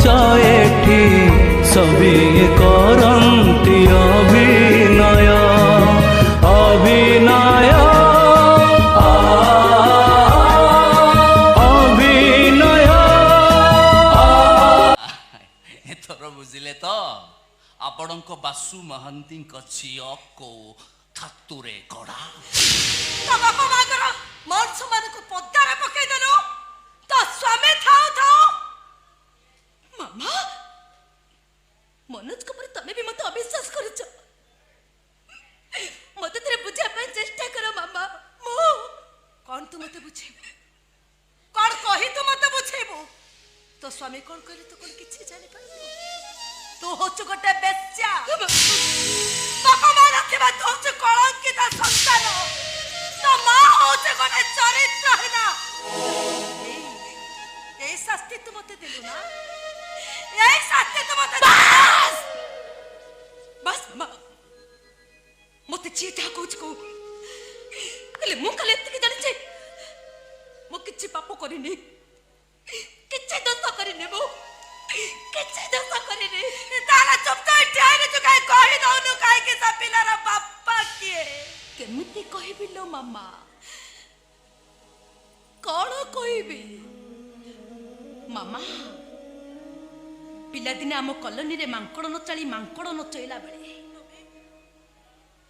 एठी सभी करंती अभिनय अभिनय अभिनय। एथर बुझिले तो आपण बासु महांती झील को थातुरे गड़ा मनुष्य मान को पदारे पकई देलु तो स्वामी थाओ थाओ मामा मनोज को पर तमे भी मत अविश्वास करछ मते तेरे बुझा पे चेष्टा करो मामा मो कौन तू मते बुझे कौन कहि तू मते बुझेबो तो स्वामी कौन कहले तो कौन किछि जानि पारबो तू होच गोटे बेस्या बापा मां रखिबा तू होच कलंकित संतान तो मां होच गोटे चरित्रहीन ए शास्ति तू मते देलु ना ए शास्ति तू मते बस बस मां मते चीता कोच को कले मु कले एतके जानि छे मु किछि पाप करिनी किछि दोष करिनी मु किछि दोष करिनी ताला चुप तो ठाने जो काई कहि दउनु काई के सा पिलार बापा किए केमिति कहिबि लो मामा कौन कहबी मामा पिला दिने आम कॉलोनी रे मांकड़ नचाली मांकड़ नचैला बेले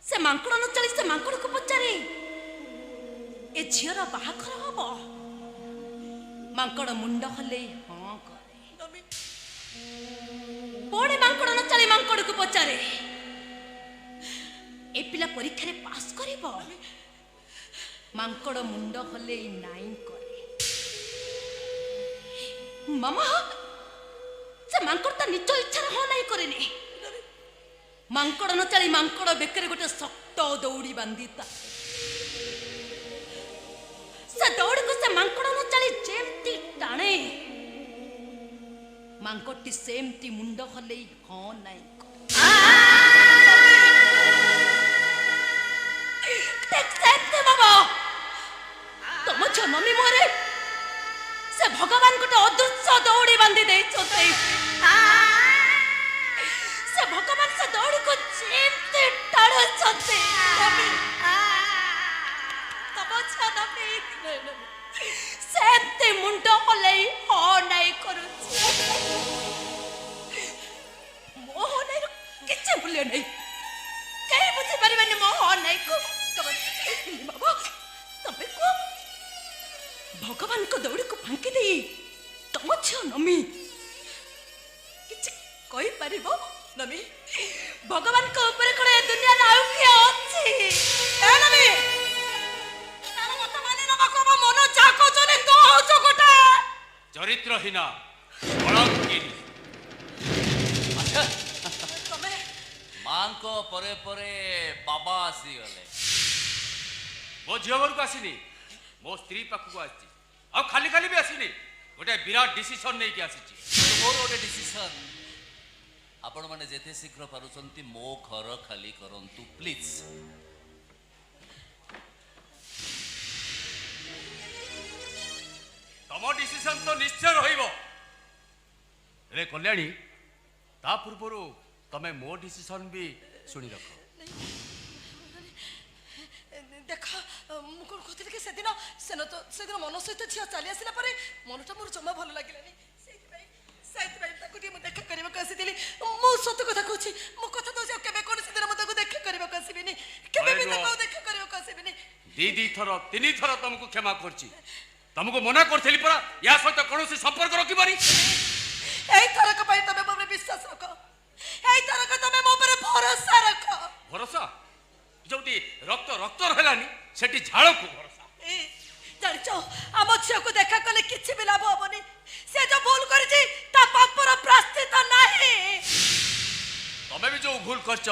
से मांकड़ नचाली से मांकड़ को पचारे ए झीर बाहाघर हम मांकड़ मुंड हले हाँ करे पुणी मांकड़ नचाली मांकड़ को पचारे ए पिला परीक्षा रे पास करिबो मांकड़ मुंड हले नाई करे मामा से मांकड़ ता निज इच्छा हो नहीं करेनी मांकड़ न चली मांकड़ बेकरे गोटे शक्त दौड़ी बांधीता से दौड़ी को से मांकड़ न चली जेमती टाणे मांकड़टी सेमती मुंड हले हाँ नहीं तुम जनमी मोरे से भगवान गोटे अदृश्य दौड़ी बांधी दे से भगवान से दौड़ी को चिमते टाड़ो छते तब जनमी सेमते मुंड हले हो नहीं करू मोह नहीं किछ भूले नहीं कहीं बुझी परिबनी मोह नहीं को बाबा तबे को भगवान को दौड़ी को फांकी दे तुम झील नमी किछ कहि परिबो नमी भगवान को ऊपर कोन ए दुनिया रे आउ के अछि ए नमी तार मत माने न को मन जाको जने तो होच गोटा चरित्रहीन कलंकित अच्छा तमे मां को परे परे बाबा आसी गले मो झील घर को आसीनी मो स्त्री पाखु आसी आ खाली खाली भी आसीनी गोटे विराट डिसीजन नहीं कि आसी मोर गोटे डिसीजन आपण माने जेते शीघ्र पारुचंती मो घर खाली करंतु प्लीज तम डिसीजन तो निश्चय रहिबो रे कल्याणी ता पूर्वरु तमे मो डिसीजन भी सुनी रखो देखा मु कोन कहते कि सेदिन मन सहित झिया चली आसला पर मनटा मोर जमा भल लागिलानी सेति भाई ताको मु देखा करबा को आसीली मु सत कथा कहछि मु कथा दो केबे कोन सिदिन मु ताको देखा करबा को आसीबिनी केबे भी ताको देखा करबा को आसीबिनी दी थर तीन थर तुमको क्षमा करछि तुमको मना करथली परा या सहित कोनोसी संपर्क रखिबनी एई थरक पई तमे मो पर विश्वास रखो एई थरक तमे मो पर भरोसा रखो भरोसा जोटी रक्त रक्त रहलानी सेठी झाड़ को भरोसा जानिचो आम झील को देखा कले किछि भी लाभ होबनी से जो भूल करछि ता पापर प्रायश्चित नाही तमे भी जो भूल करछ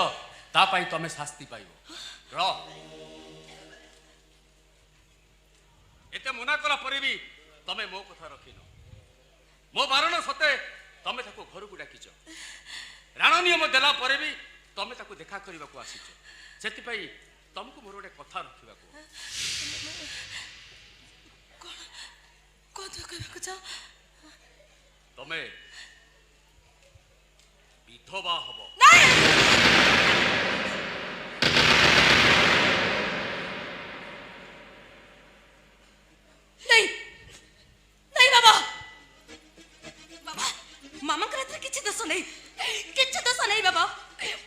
ता पई तमे शास्ति पाइबो र एते मना कला परे भी तमे मो कथा रखिनो मो बारण सते तमे ताको घर को डाकिछ राण नियम देला परे भी तमे ताको देखा करबा को आसीछ सेति पई तुमको मोर गोटे कथा रखिबा को कोन कहबा को चाह तमे ବିଧବା ହବ। ନାଇଁ ନାଇଁ ନାଇଁ ବାବା ବାବା ମାମାଙ୍କର ଏଥିରେ କିଛି ଦୋଷ ନାହିଁ ବାବା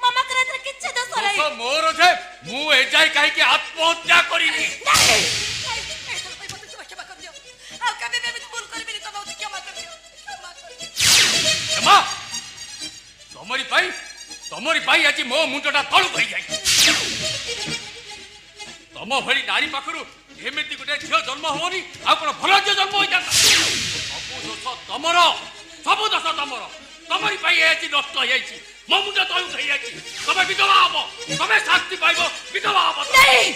ମାମାଙ୍କର ଏଥିରେ କିଛି ଦୋଷ ନାହିଁ। ଦୋଷ ମୋର ଯେ ମୁଁ ଏ ଯାଇ କାହିଁକି ଆତ୍ମହତ୍ୟା କରିନି? ନାଇଁ କ୍ଷମା କରିଦିଅ ଆଉ କେବେ ବି ଏମିତି ଭୁଲ କରିବିନି ତ ବହୁତ କ୍ଷମା କରିଦିଅ କ୍ଷମା ତମରି ପାଇଁ ଆଜି ମୋ ମୁଣ୍ଡଟା ତଳୁ ହୋଇଯାଇଛି। ତମ ଭଳି ନାରୀ ପାଖରୁ ଏମିତି ଗୋଟେ ଝିଅ ଜନ୍ମ ହବନି ଆଉ କଣ ଭଲ ଝିଅ ଜନ୍ମ ହୋଇଯାନ୍ତା? ସବୁ ଦୋଷ ତମର ତମରି ପାଇଁ ଆଜି ନଷ୍ଟ ହେଇଯାଇଛି। ମୋ ମୁଣ୍ଡ ତଳୁ ହେଇଯାଇଛି। ତମେ ବିଧବା ହବ, ତମେ ଶାସ୍ତି ପାଇବ, ବିଧବା ହବ। ନାଇଁ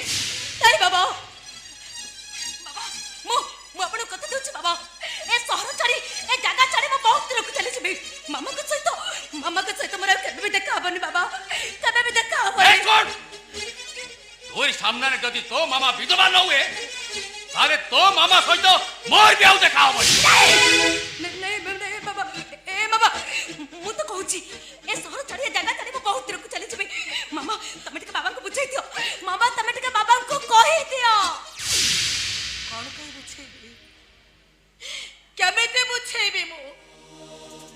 ନାଇଁ ବାବା ମୁଁ ଆପଣଙ୍କୁ କଥା ଦଉଛି ବାବା ଏ ସହର ଛାଡି ଏ ଜାଗା ଛାଡି ମୁଁ ବହୁତ ଦୂରକୁ ଚାଲିଯିବି। ମାମାଙ୍କ ସହିତ ମୋର କେବେ ବି ଦେଖା ହବନି ବାବା, କେବେ ବି ଦେଖା ହବନି। তোর সামনে যদি তো মামা বিধবা ন হুয়ে তাহলে তো মামা সহিত মোর বিয়াও দেখা হব। বাবা এ বাবা ମୁଁ ତ କହୁଛି ଏ ସହର ଛାଡି ଏ ଜାଗା ଛାଡି ମୁଁ ବହୁତ ଦୂରକୁ ଚାଲିଯିବି। ମାମା ତମେ ଟିକେ ବାବାଙ୍କୁ ବୁଝେଇ ଦିଅ। ମାମା ତମେ ଟିକେ ବାବାଙ୍କୁ କହିଦିଅ। କଣ କହି ବୁଝେଇବି? କେମିତି ବୁଝେଇବି? ମୁଁ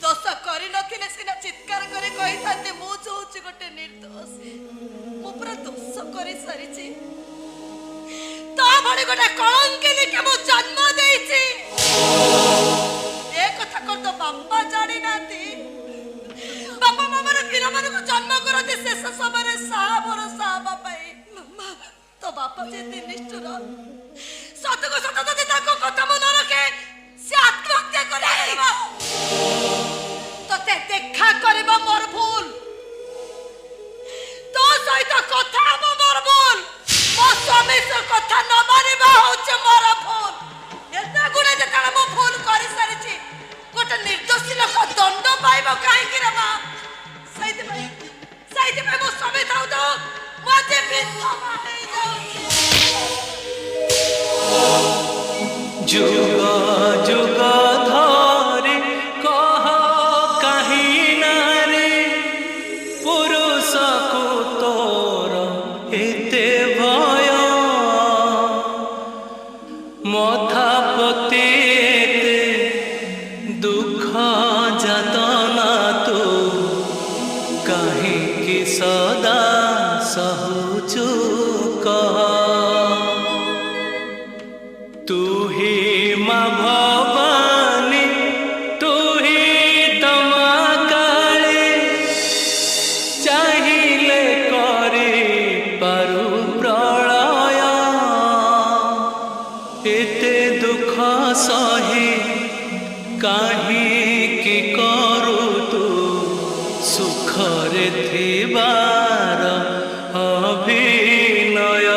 ଦୋଷ କରିନଥିଲେ ସିନା ଚିତ୍କାର କରି କହିଥାନ୍ତି ମୁଁ ଯୋଉଛି ଗୋଟେ ନିର୍ଦ୍ଦୋଷ। ମୁଁ ପୁରା ଦୋଷ କରି ସାରିଛି। ତା ଭଳି ଗୋଟେ କଳଙ୍କିନୀকে ମୁଁ ଜନ୍ମ ଦେଇଛି। ଏ କଥା କଣ ତ ବାପା ଜାଣି ନାହାନ୍ତି? ବାପା ମାମାର ପିଲାମାନଙ୍କୁ ଜନ୍ମ କରନ୍ତି ଶେଷ ସମୟରେ ସାହା ଭରସା ହେବା ପାଇଁ। ମାମା ତ ବାପା ଯେତେ ନିଷ୍ଠୁର, ସତକୁ ସତ ଯଦି ତାଙ୍କ କଥା ମନେ ରଖେ ସେ ଆତ୍ମହତ୍ୟା କରିବ। ତତେ ଦେଖା କରିବ ମୋର ଭୁଲ, ତୋ ସହିତ କଥା ହବ ମୋର ଭୁଲ, ମୋ ସ୍ୱାମୀ ସହ କଥା ନ ମାନିବା ହଉଛି ମୋର ଭୁଲ। ଏତେ ଗୁଣେ ଯେତେବେଳେ ମୁଁ ଭୁଲ କରି ସାରିଛି ଗୋଟେ ନିର୍ଦ୍ଦୋଷୀ ଲୋକ ଦଣ୍ଡ ପାଇବ କାହିଁକି ରେ ମା? ସେଇଥିପାଇଁ ମୋ ସ୍ୱାମୀ ଥାଉ ଥାଉ ମୁଁ ଆଜି ବିଧବା ହେଇଯାଉଛି। ଯୁଗ ଯୁଗ ଧରି କହ କାହିଁ ନାରୀ ପୁରୁଷକୁ ତୋର ଏତେ ଭୟ, ମଥା ପୋତି ଏତେ ଦୁଃଖ ଯାତନା ତୁ କାହିଁକି ସଦା ସହୁଛୁ କହ। तू ही माँ भवानी, तू ही तमा काली, चाहिए करी पारु प्रलय, एते दुख सही काहींकि करू तू सुखरे थिबार अभिनय।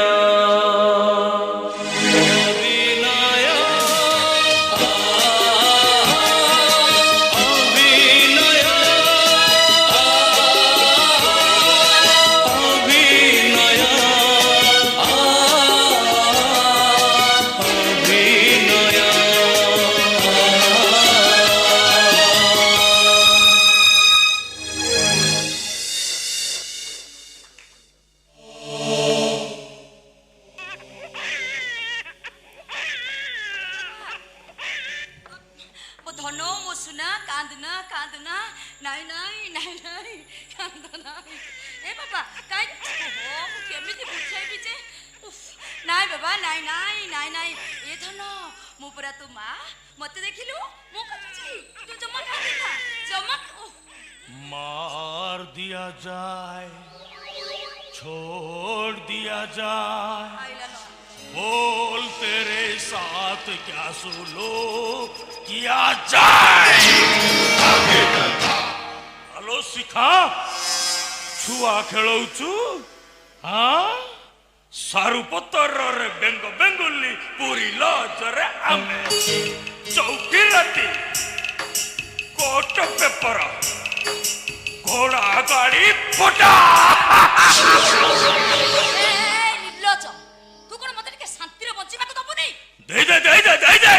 मार दिया जाए, छोड़ दिया जाए, बोल तेरे साथ क्या सुलूक किया जाए। हेलो शिखा, छुआ खेलौचु? हाँ सारू पत्तर रे बेंग बेंगुली पूरी लॉज रे आमे चौकी राती कोट पेपर घोड़ा गाड़ी फटा। निर्लज तू कोन मते के शांति रे बंचिबा को दबु नै? दे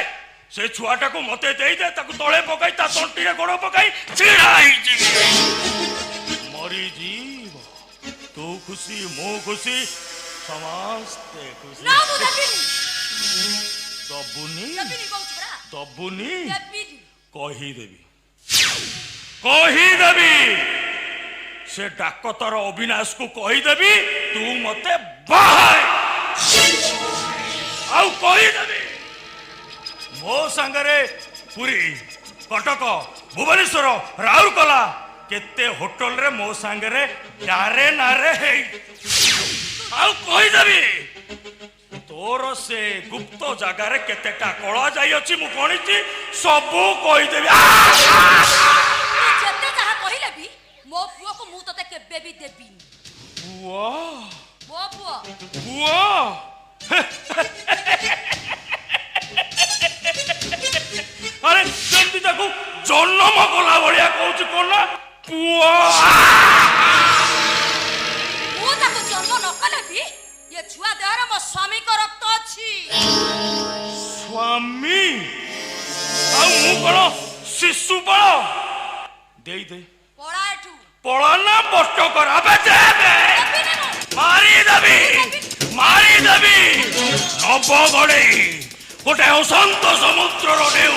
से छुआटा को मते दे दे, ताकू तळे पकाई ता तंटी रे गोड़ पकाई छिड़ाई जी। सरी जीव तू खुशी मो खुशी समस्ते खुशी ନା ମୁଁ ଦେବିନି दबुनी ଦେବିନି କହୁଛି ପରା दबुनी ଦେବିନି कहीदेवी कहीदेवी से डाकतर अविनाश को कहीदेवी तू मते बाहाय आउ कहीदेवी मो संगरे पुरी कटक भुवनेश्वर राउरकेला केते होटल रे मो संगरे डारे नारे हे आउ कहीदेवी तोर से गुप्त जगार केतेटा कला जाई अछि मु कोनिची सबु कहीदेवी ଯେତେ ଯାହା କହିଲେ ବି ମୋ ପୁଅକୁ ମୁଁ ତତେ କେବେ ବି ଦେବିନି बुआ ମୋ ପୁଅ बुआ अरे जल्दी ताकू जन्म कला भलिया कहूची कोन ना बुआ ମୁଁ ତାକୁ ଜନ୍ମ ନ କଲେ ବି ଏ ଛୁଆ ଦେହରେ ମୋ ସ୍ୱାମୀଙ୍କ ରକ୍ତ ଅଛି स्वामी आ मु कोन शिशु बळ देई दे ପଳା ଏଠୁ पळना बस्ट कर अबे देबे ଦେବିନି ମୁଁ मारी देबी नव गड़े गोटे अशांत समुद्र ढेउ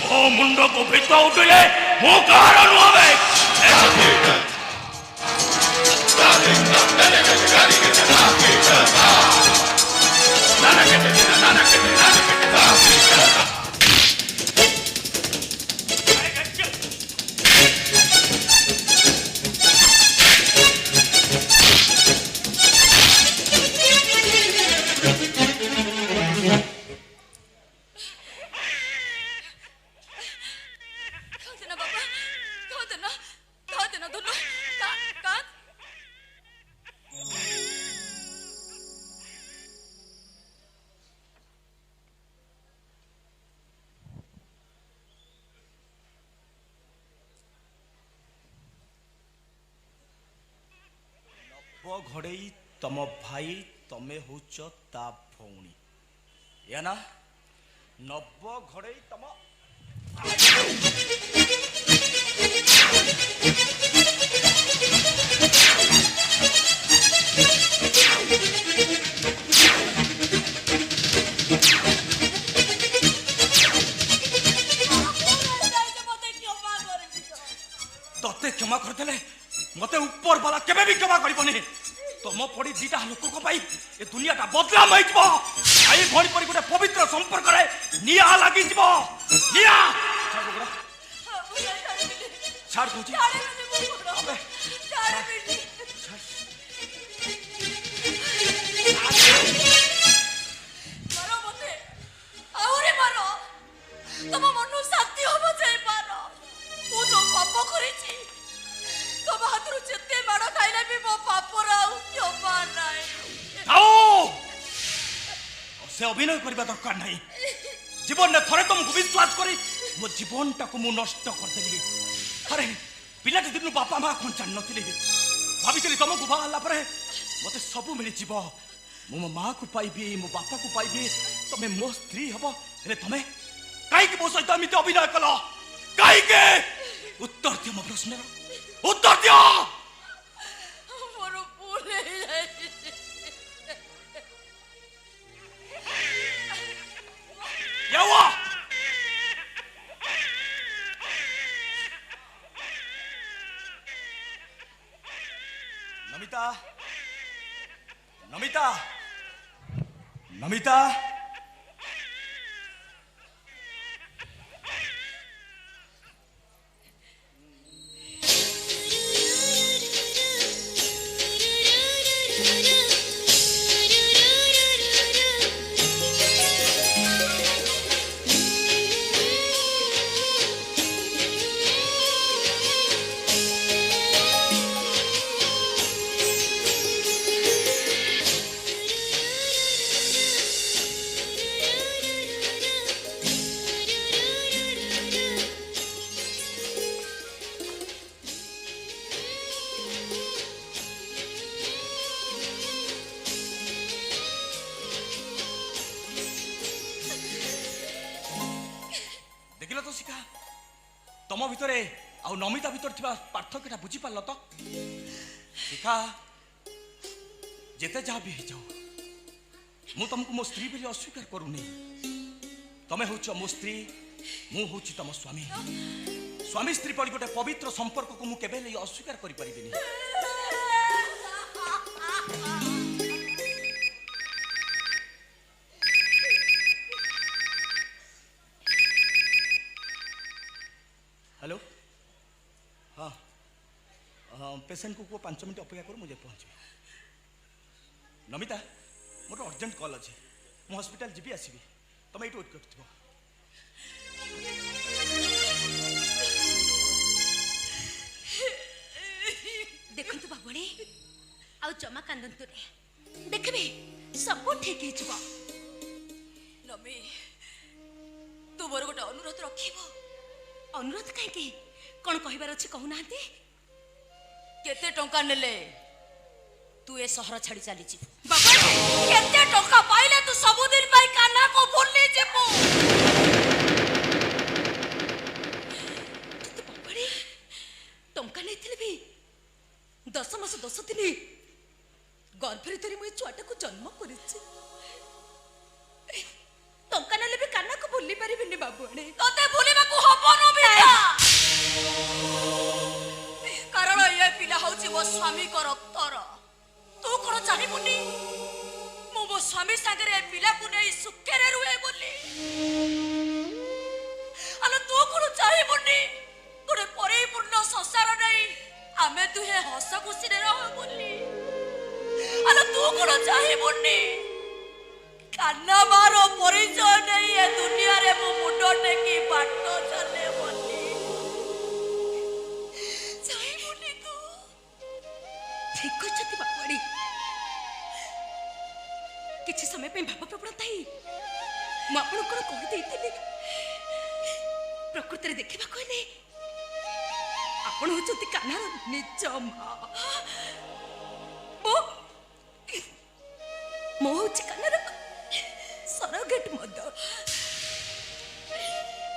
मो मुंड को भित उठिले मो कार नुहे କାନ୍ଦନା ବାବା କାନ୍ଦନା ଧନ କାନ୍ଦ घड़ई तम भाई तमे होच ता भौणी या ना नव घड़ई तम तते क्षमा करदेले मते ऊपर वाला केबे भी क्षमा करिबनी तम पड़ी दीटा लोक पाई ए दुनियाटा बदला माइजबो आई भणी परी गोटे पवित्र संपर्क रे निया लागि जबो निया छाड़ दूजी अबे मारो मते आउरे मारो तम मनु शांति हो जाय मारो मु तो पाप करिछि तम हाथरु जेते माड़ खाइले भी मो पाप राउ क्षमा नाही आओ से अभिनय करबा दरकार नहीं जीवन ने थरे तुमको विश्वास करी मो जीवन टाको मु नष्ट कर देली अरे पिलाटी दिन बापा मां कोन जान नथिले भाबितली तुमको बाहला परे मते सब मिली जीव मु मो मां को पाइबी मो बापा को पाइबी तमे मो स्त्री हबो रे तमे काई के मो सहित अमित अभिनय कलो काई के उत्तर दियो मो प्रश्न उत्तर दियो मोर भूल हे जाय यावा नमिता नमिता नमिता देखिल तो शिखा तम भितरे ଆଉ ନମିତା ଭିତରେ ଥିବା ପାର୍ଥକ୍ୟଟା ବୁଝିପାରିଲ ତ? ଶିଖା, ଯେତେ ଯାହା ବି ହେଇଯାଉ ମୁଁ ତମକୁ ମୋ ସ୍ତ୍ରୀ ବୋଲି ଅସ୍ୱୀକାର କରୁନି। ତମେ ହଉଛ ମୋ ସ୍ତ୍ରୀ, ମୁଁ ହଉଛି ତମ ସ୍ୱାମୀ। ସ୍ୱାମୀ ସ୍ତ୍ରୀ ପରି ଗୋଟେ ପବିତ୍ର ସମ୍ପର୍କକୁ ମୁଁ କେବେ ହେଲେ ଅସ୍ୱୀକାର କରିପାରିବିନି। हेलो, हाँ हाँ, पेसेंट को 5 मिनट अपेक्षा करो, मुझे पहुँचे। नमिता, मोर अर्जेंट कॉल अच्छे, मु हॉस्पिटल जीवी आसबि, तुम ये वेट कर। देखंतु बाबुणी आ जमा कांदंतु रे, देखबे सब ठीक हे जबो। नमी, तू मोर गोटे अनुरोध रखिबो। अनुरोध काहे की कोन कहिबार अछि कहू नांती? केते टंका नेले तू ए शहर छाड़ी चली जीव? बाबा, केते टंका पाइले तू सब दिन पाई काना को भूली जेबो? तू बाबड़ी टंका नेथिले भी 10 मास 10 दिन गर्भरे धरी मु छुआटा को जन्म करिछि। टंका नेले भी काना को भूली परिबिनी बाबुणी। तते भूलिबा को हबो न बेटा, कारण ये पिला होछि मो स्वामी को रक्तर। तू कोन चाहिबुनी मु मो स्वामी सागरे पिला को नै सुखेरे रुए बोली? अलो तू कोन चाहिबुनी गोटे परिपूर्ण संसार नै आमे तुहे हस खुशी रे रह बोली? अलो तू कोन चाहिबुनी कान्ना मारो परिचय नै ए दुनिया रे मो मुंडो टेकी बाटो चले बोली? चाहिबुनी तू? ठीक कहछती बापड़ी। किछि समय पे भाव प्रवण थाई मु आपन कोन कहि देइथिली, प्रकृति रे देखिबा कहले आपण होचती कान्हार निज मां। मो होची कान्हार सरगेट मद।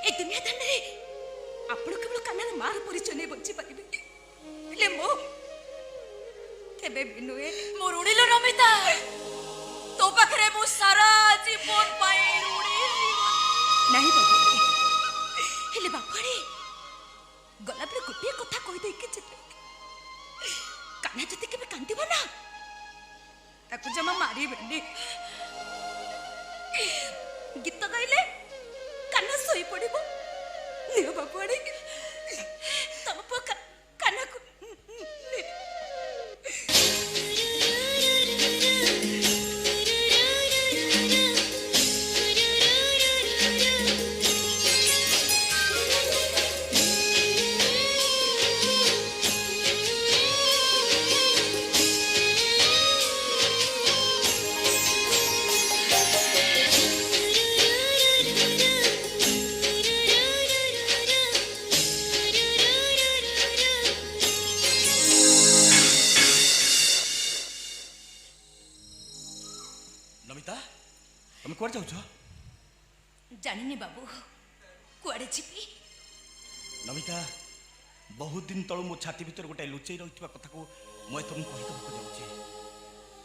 ए दुनिया दांडे आपण केवल कान्हार मार परिचय नै बंची पारिबे, ले मो केबे बिनुए मो रुडिलो नमिता। तो पाखरे मो सारा जीवन पाई रुडिली नाही बाबू। हेले बापड़ी गला पे गोटे कथा कहि दे कि कान्हा जति केबे कांदिबो ना ताकू जमा मारी बेनी। गीत गाइले कान्हा सोई पड़िबो। नियो बापड़ी तम पका कान्हा को कुआड़ जाऊ जानिनी बाबू कुआड़े जीवी। नमिता, बहुत दिन तलु मो छाती भीतर गोटे लुचई रही कथा को मुझे तुमको कहीदेक जाऊँगी।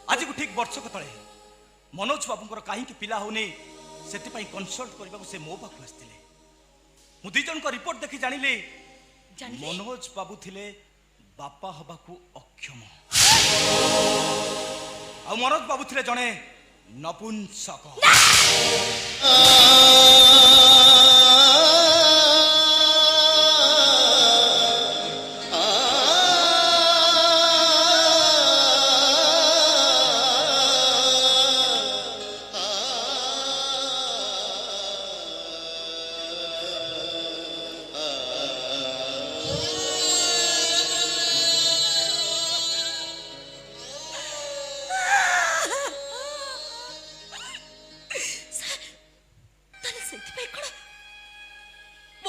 आज को ठीक वर्षक तले मनोज बाबूंर कहीं पिला होनी से कनसल्ट करने को से मो पाक आसते। मु दी जन को रिपोर्ट देखी जानिली मनोज बाबू थिले बापा हवा को अक्षम आ मनोज बाबू थिले जने नपुंसक।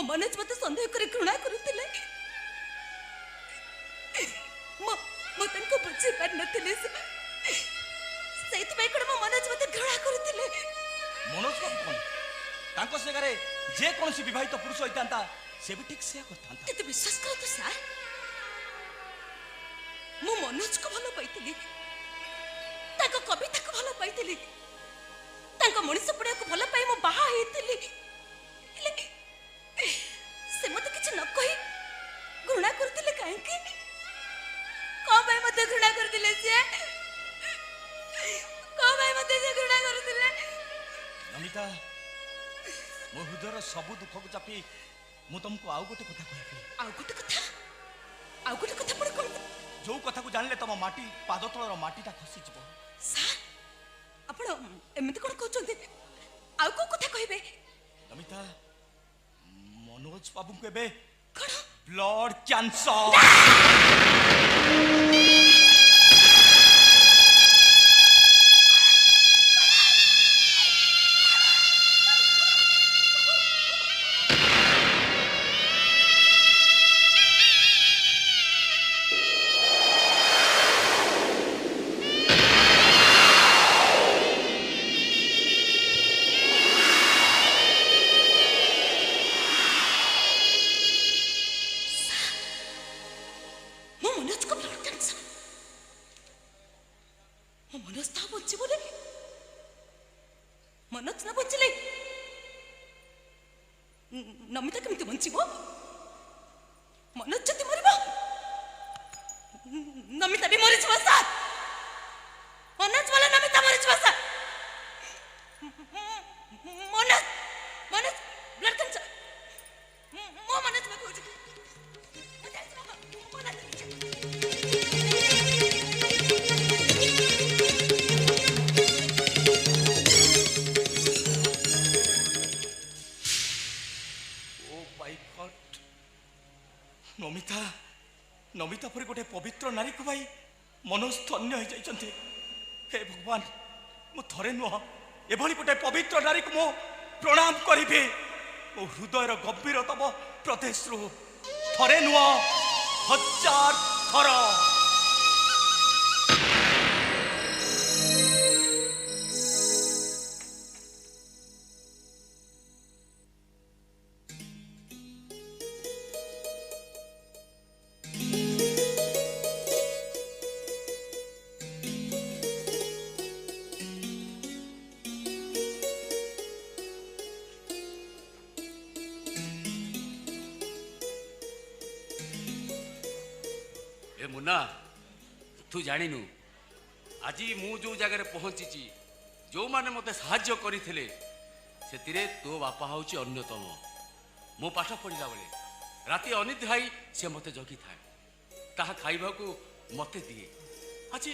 मनोज मत संदेह कर घृणा करुले बुझी पार नी मनोज मत घृणा करुले। मनोज बाबू कौन तांको सेगारे जे कौन सी विवाहित पुरुष होता से भी ठीक से करता किंतु विश्वास करतु सार मु मनोज को भलो पाइतिली ताको कविता को भलो पाइतिली ताको मनीष पड़िया को भलो पाई मु बाहा हेतिली से मते किछ न कहि घृणा करतिले काहे कि को भाई मते घृणा करतिले से को भाई मते से घृणा करतिले नमिता मो हृदयर सब दुख को चापी मु तुमको आउ गोटे कथा कहबी आउ गोटे कथा पड़ कोन जो कथा को जानले तम माटी पाद तलर माटीटा खसी जीवो सार आपण एमिति कोन कहउचंती आउ को कथा कहबे नमिता मनोज बाबू को एबे कोन ब्लड कैंसर मनोज ना बचिले नमिता केमती बंचिबो मनोज जति मरिबो नमिता भी मरिଯିबो सर मनोज वाला नमिता मरिଯିबो sir Manoj Manoj blood cancer मो मनोज में कहू नमिता नमिता पर गोटे पवित्र नारी को भाई मनोज धन्य हो जाइछन्ते हे भगवान मु थरे नुह एभली गोटे पवित्र नारी को मो प्रणाम करिबे मो हृदयर गंभीरतम प्रदेश रु थरे नुह हजार थर ए मुन्ना तू जानिनु आज मु जो जगह पहुंची जो माने मते साहाय्य करथिले सेतिरे तो बापा होची अन्यतम मो पाठ पढ़िला बेले राति अनित भाई से मते जगी थाए ताहा खाइबा को मते दिए आज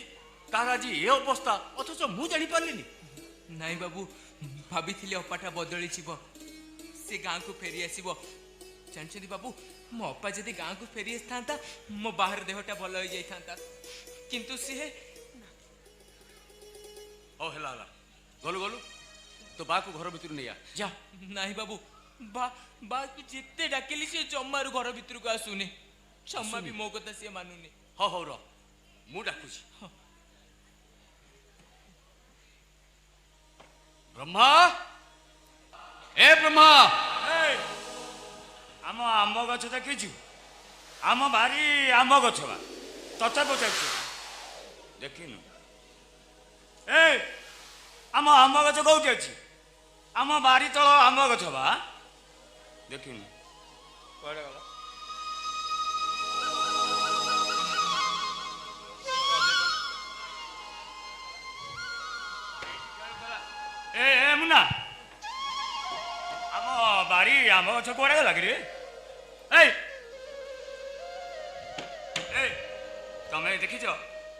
तार आज ए अवस्था अथच मु जानि पारलिनी नाई बाबू भाभी अपाटा बदली से गाँ को फेरी आसब जानते बाबू मो अपा जदि गाँ को फेरी आसता मो बाहर देहटा भल हो जाता किंतु सी ओ हला हला गलु गलु तो बा को घर भीतर नहीं आ जा नाई बाबू बा जिते डाकिली सी जमारू घर भीतर को आसुनी क्षमा भी मो कथा सी मानुनी हो हो रो मु डाकुची ब्रह्मा ए ब्रह्मा आम आम गछ देखीचु आम बारी आम गछ बा तते पचारछु देखिनु ए आम आम गछ कोउठी अछि आम बारी तळ आम गछ बा देखिनु कोडे गला ए मुन्ना आम बारी आम गछ कोडे गला कि रे तमें देखीच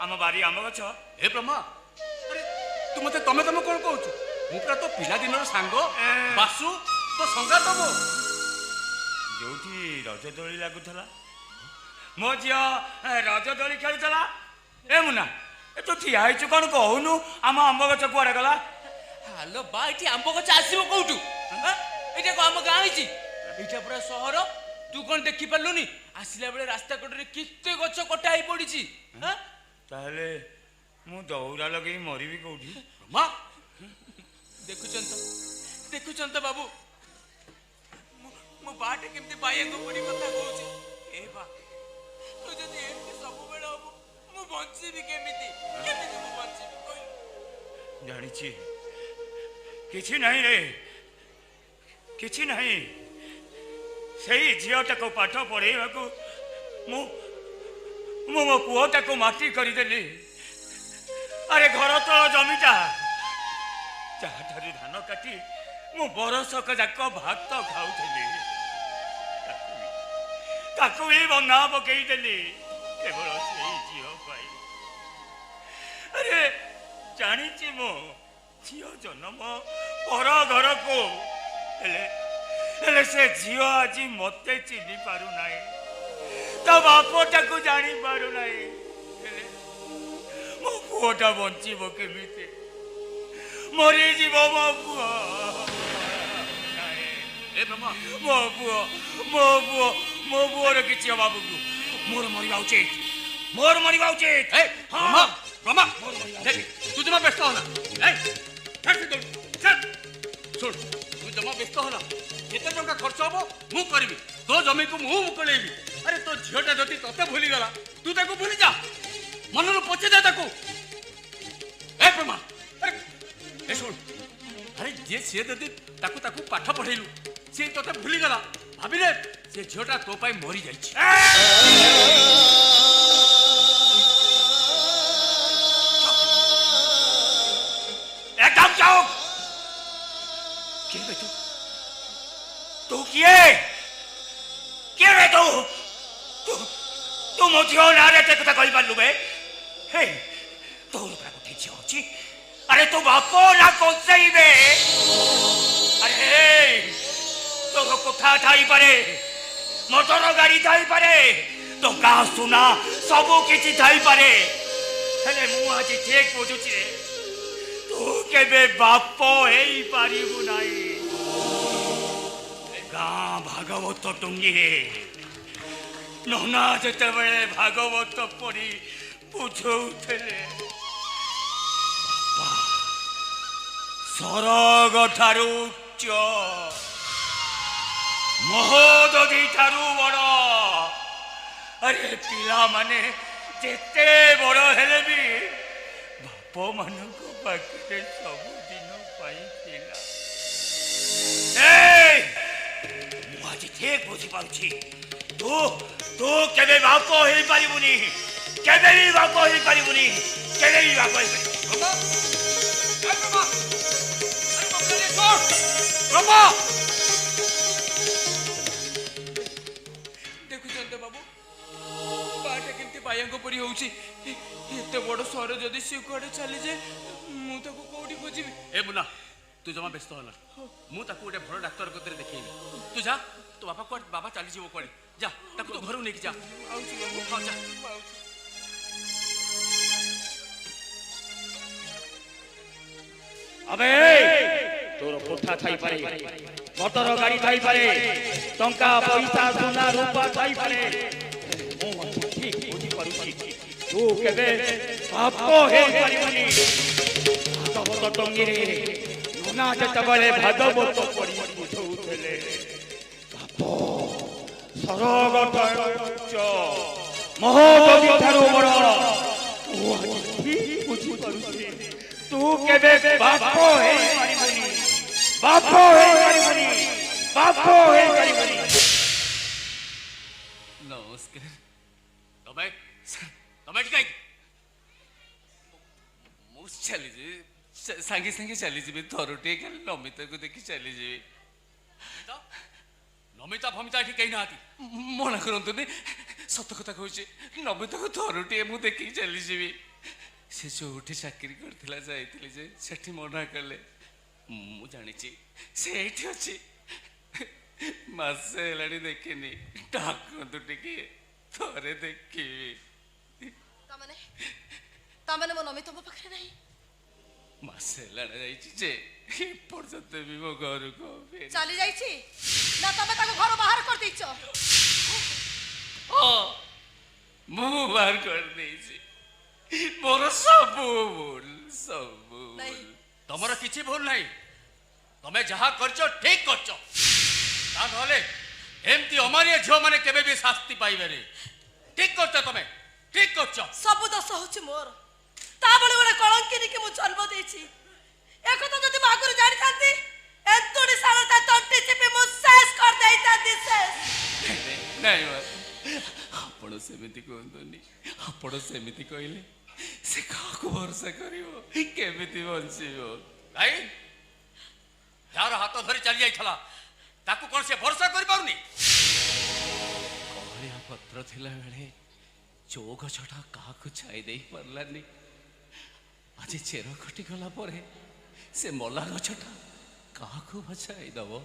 आम बारी आम गछ हे ब्रह्मा अरे तू मते तमे तमे कोन कहउछु मु पूरा तो पिला दिनर सांग बासु तो संगात मो जोठी रज दोली लागुथला मो जिया रज दोली खेलुथला ए मुन्ना ए तो ठिया आइछु कोन कहउनु आम आम गछ कुआडे गला हालो बा एठी आंब गछ आसीबो कोउटू एटा को आम गाँ हिची एटा पूरा शहर तू कौन देखी पार्लुनी आसला बेले रास्ता कटरे केते गछ कटा ही पड़ीची ताहले मु दौरा लगे मरिबी कोठी ब्रह्मा देखुचंत बाबू मो बाटे केमती बायांको परी कथा कहूची ए बा तू जदी एमती सब बेला हो मु बंचीबी केमिति केमिति मु बंचीबी कोई ଜାଣିଛି କିଛି ନାହିଁ ରେ କିଛି ନାହିଁ ସେଇ ଝିଅଟାକୁ ପାଠ ପଢ଼େଇବାକୁ ମୁଁ ମୁଁ ମୋ ପୁଅଟାକୁ ମାଟି କରିଦେଲି। ଆରେ ଘର ତଳ ଜମିଟା ଯାହାଠାରୁ ଧାନ କାଟି ମୁଁ ବରଷକ ଯାକ ଭାତ ଖାଉଥିଲି ତାକୁ ବି ବନ୍ଧା ପକେଇଦେଲି କେବଳ ସେଇ ଝିଅ ପାଇଁ। ଆରେ ଜାଣିଛି ମୁଁ ଝିଅ ଜନ୍ମ ପର ଘରକୁ ହେଲେ ସେ ଝିଅ ଆଜି ମତେ ଚିହ୍ନି ପାରୁନାହିଁ ତା ବାପଟାକୁ ଜାଣି ପାରୁନାହିଁ। ହେଲେ ମୋ ପୁଅଟା ବଞ୍ଚିବ କେମିତି ମରିଯିବ ମୋ ପୁଅ ଏ ବ୍ରହ୍ମା ମୋ ପୁଅର କିଛି ଅଭାବକୁ ମୋର ମରିବା ଉଚିତ ମୋର ମରିବା ଉଚିତ। ଏ ବ୍ରହ୍ମା ବ୍ରହ୍ମା ଦେଖ ତୁ ଜମା ବ୍ୟସ୍ତ ହନା ଏ ଛାଡ ସେ ଦୌଡ଼ି ଛାଡ ଶୁଣ ତୁ ଜମା ବ୍ୟସ୍ତ ହନା ଯେତେ ଟଙ୍କା ଖର୍ଚ୍ଚ ହବ ମୁଁ କରିବି ତୋ ଜମିକୁ ମୁଁ ମୁକଳେଇବି। ଆରେ ତୋ ଝିଅଟା ଯଦି ତତେ ଭୁଲିଗଲା ତୁ ତାକୁ ଭୁଲି ଯା ମନରୁ ପଚି ଦେ ତାକୁ। ଏ ବ୍ରହ୍ମା ଆରେ ଏ ଶୁଣ ଆରେ ଯିଏ ସିଏ ଯଦି ତାକୁ ତାକୁ ପାଠ ପଢେଇଲୁ ସିଏ ତତେ ଭୁଲିଗଲା ଭାବିଲେ ସେ ଝିଅଟା ତୋ ପାଇଁ ମରି ଯାଇଛି। एकदम जाओ किए तू किए रे तू तू मो झील ना रे कथा कही पारू बे हे तोर पूरा गोटे झील अच्छी अरे तू बाप ना कौशे अरे तोर कथा थाई पारे मोटर गाड़ी थाई पारे तो का सुना सब किछि थाई पारे हेले मु आज ठीक बुझुची रे तू केबे बाप हेई पारिबु नाई। गाँ भागवत टुंगी नना जेते बेले भागवत पढ़ी बुझौथले बापा सरग ठारू उच्च महोदधि ठारू बड़ अरे पिला माने जेते बड़ हेले भी बाप मानक पाखे सबुदिन आज ठीक बुझी पारुछि तू तू केबे बाप हेई पारिबुनी केबे भी बाप हेई पारिबुनी केबे भी बाप हेई ब्रह्मा ए ब्रह्मा अरे बकले छोड़ ब्रह्मा देखु चंद बाबू बाटे केमती बायांको परी होउची एते बड़ सहर जदी से कुआडे चली जाए मु ताको कोठी खोजिबी। ए मुन्ना तू जमा व्यस्त होला मु ताको गोटे भल डाक्तर कतरे देखैबी तू जा तो बापा को बाबा चली जीवो कोडे जा ताको तो घर नेकी जा आउची बाबू हां जा आउची अबे तोर कोठा थाई पारे मोटर गाड़ी थाई पारे टंका पैसा सोना रूपा थाई पारे मु ठीक बुझी पारुछि तू केबे बाप हे पारिबनी भागवत टंगी रे नना जतबले भागवत पढ़ी बुझौथले बाप सरग ठारूच महोदधि ठारू बड़ तू आज ठीक बुझी पारुछि तू केबे बाप हे पारिबनी बाप हे पारिबनी बाप हे पारिबनी। नमस्कार तमे तमे काई मु चली जी सांगे सांगे चली जी थरुटे खाली नमिता को देखी चली जी नमिता फमिता एठी कही नाती मना करंतु ने सत कथा कहूची नमिता को थरुटे मु देखी चली जीवी से जोठी चाकरी करथिला जाइथिली जे सेठी मना करले मु जानिची से एठी अछि मासे लाडी देखिनी डाकंतु टिके थरे देखिबी तामने मो नमिता मो पाखरे नहीं मासे लाडा जाइची जे पर्यंत भी मो घर को चली जाइछि ना तमे ताको घर बाहर कर दिछ मु बाहर कर देइची मोर सब भूल नहीं तमर किछि भूल नाही तमे जहा करछो ठीक करछो ता नहले एमती अमानिया झियो माने केबे भी शास्ति पाइबेनी ठीक करछ तमे ठीक करछ सब दोष होची मोर ता बळे गोटे कलंकिनी कि मु जन्म देछि एक तो जदि मागुर जानि थांती एतुडी सारा ता तंटी चिपी मु शेष कर देई थांती शेष नहीं आपण सेमिति कहतुनी आपण सेमिति कहले से काको भरोसा करिवो केमिति बंचिवो भाई यार हाथ धरी चली जाइथला ताकू कोन से भरोसा करि पारुनी कहलिया पत्र थिला बेले चो गछटा काको छाई देई परलानी आज चेर कटि गला परे से मला गछटा काको बचाई दबो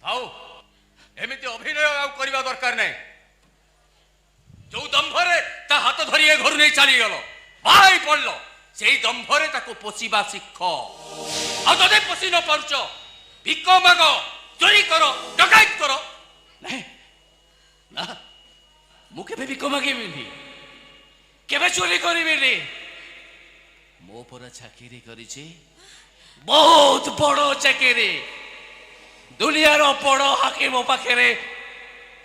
आओ एमिति अभिनय आउ करबा दरकार नै जो दंभरे ता हाथ धरी ए घर नै चली गेलो भाई पड़लो सेई दंभरे ताको पोसीबा शिख आ जदे पोसी न पारुच भिक मागो चोरी करो डकायत करो नहीं ना मु केबे भिक मागिबिनी केबे चोरी करिबिनी मो पर चाकरी करिछि बहुत बड़ो चाकरी दुनिया रो बड़ो हाकिम पाखे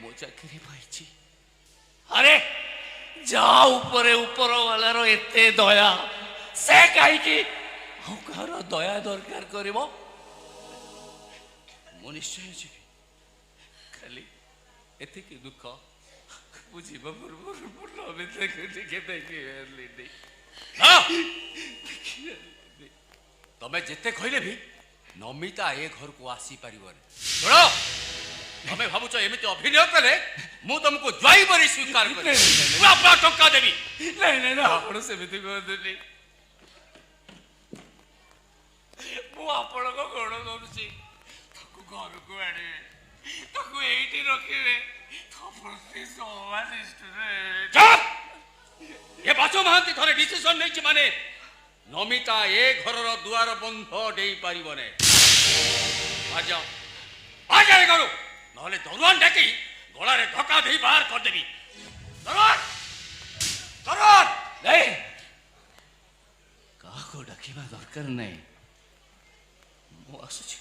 मो चाकरी पाइछि अरे जा ऊपर ऊपर वाला रो एते दया से काई की कार दया दरकार करिवो मो निश्चय जी खाली एते की दुख बुझिबा पूर्व नबे देखे देखि हां तमे जेते कहले भी नमिता ए घर को आसी परिबो छोड़ो तमे भाबुछ एमिति अभिनय कले मु तुमको ज्वाई बरी स्वीकार करे मु अपना टक्का देबी नहीं नहीं ना आपण सेमिति कहतुनी मु आपण को गोड़ धरुछि ताकू घर को आने ताकू एठी रखिबे तापर से सोवानिष्ठ रे चुप ये बाचो महांती थरे डिसिजन नै छि माने नमिता ए घरर दुआर बंध देई पारिबो ने आ जाए करू नहले दरुआन डाकी गला रे धक्का देई बाहर कर देबी दरुआन दरुआन नहीं काको डाकिबा दरकार नहीं मो आसुछि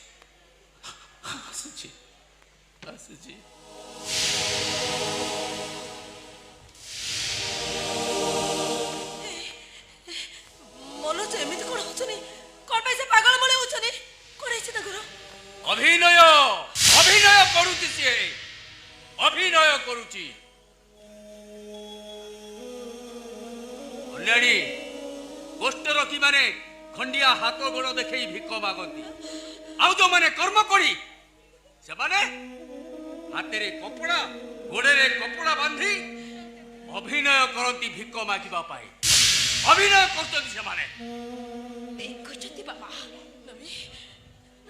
आसुछि आसुछि मनोज एमिति कोन होचनी कोन पैसे पागल मळे होचनी कोन हिचे त घर अभिनय अभिनय करूची से अभिनय करूची कल्याणी गोष्ठ रखी माने खंडिया हाथ गोड़ देखई भिक मागंती आउ जो माने कर्म करी से माने हाथ रे कपड़ा गोड़े रे कपड़ा बांधी अभिनय करंती भिक मागिबा पाए अभिनय करछथि से माने देखछथि बाबा नमी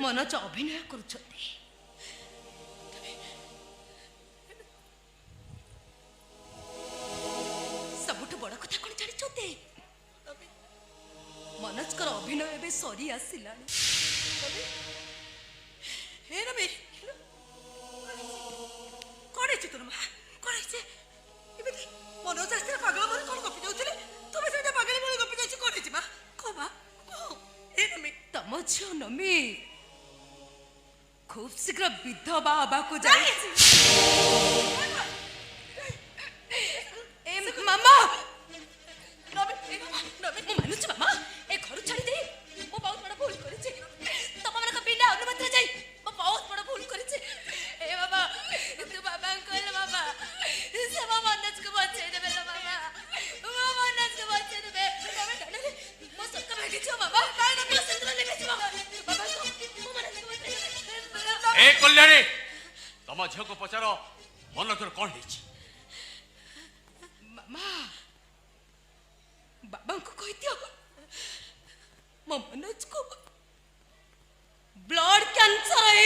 मनोज अभिनय करूछथि सबुठ बड़ कथा कोन जानिछथि मनोज कर अभिनय एबे सरी आसिलानी नमी हे नमी कोन हिचे तुम कोन हिचे एबे मनोज आस्ते पागल मन कोन गपि जाउथिले तुमे सेटा पागल मन गपि जाउछि कोन हिचे मा को बा हे नमी तम झियो नमी खूब शीघ्र विधवा हबाकू जाइछि ए मामा नमी नमी मु मानुछि मामा ए घर छाड़ी दे मु बहुत बड़ भूल करिछि तम मन का बिना अनुमति जाई मु बहुत बड़ भूल करिछि ए बाबा तू बाबा कहल बाबा सब मनोज को बचाई देबे लो बाबा वो मनोज को बचाई देबे तमे डरे मो सब का भागी छ बाबा काय न बिना सिंदूर लेके छ बाबा को मु मनोज को बचाई देबे ए कल्याणी तम झियो को पचारो मनोज कोन हिची मामा बाबा को कहि दियो मो मनोज को ब्लड कैंसर है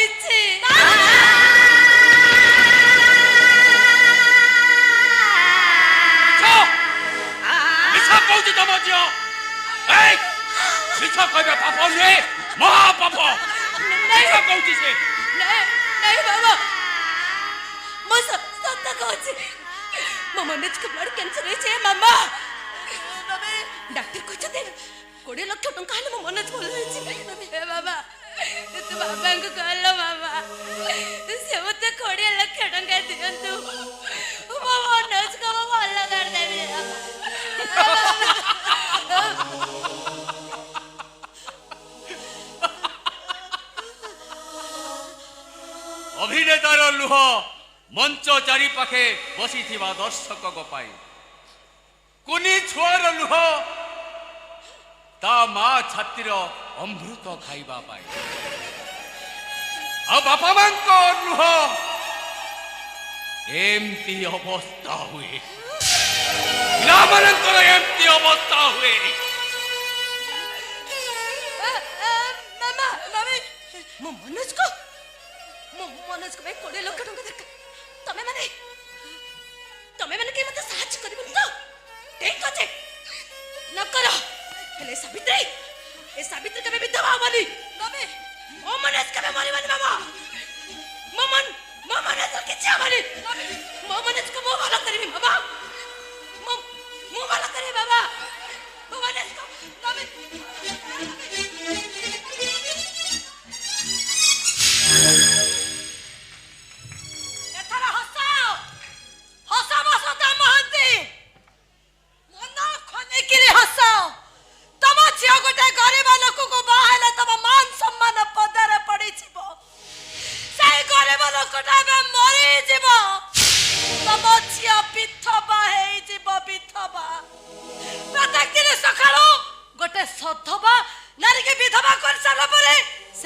मिसा कहती तम झियो ए मिसा कहबे पाप नुहे महा पाप मिसा कहती से नहीं बाबा मो सत्य कहछि मो मनोज को ब्लड कैंसर है मामा डॉक्टर कहते 20 लाख टंका हले मो मनोज बोल रही हे बाबा तू बाबा को कहलो से मते 20 लाख टंका दियंतु मो मनोज को भल कर देबी ଅଭିନେତାର ଲୁହ ମଞ୍ଚ ଚାରି ପାଖେ ବସିଥିବା ଦର୍ଶକଙ୍କ ପାଇଁ, କୁନି ଛୁଆର ଲୁହ ତା ମା ଛାତିର ଅମୃତ ଖାଇବା ପାଇଁ, ଆଉ ବାପା ମାଙ୍କ ଲୁହ ଏମିତି ଅବସ୍ଥା ହୁଏ, ପିଲାମାନଙ୍କର ଏମିତି ଅବସ୍ଥା ହୁଏ। मामा मामी मो मनोज को भाई 20 लाख टंका दरकार तमे माने के मते साहाय्य करबन तो ठीक আছে न करो हेले सावित्री के विधवा होबनी तमे ओ मनोज के मरी माने मामा मो मनोज के छा माने मो मनोज को मो भला करबी बाबा मो भला करे बाबा मो मनोज को तमे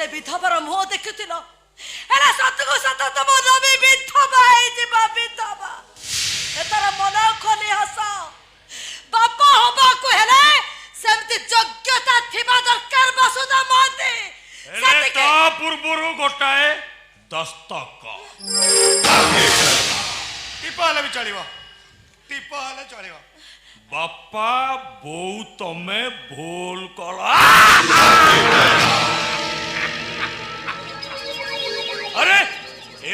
विधवार मुह देखुल सतको सत तुम रवि विधवा विधवा एतार मन खोली हस बाप हवा को हेले सेमती योग्यता थिबा दरकार वसुधा महंती हेले ता पूर्वरु गोटाए दस्तक टिप हेले भी चलिबो टिप हेले चलिबो बापा बोऊ तमे भूल कला अरे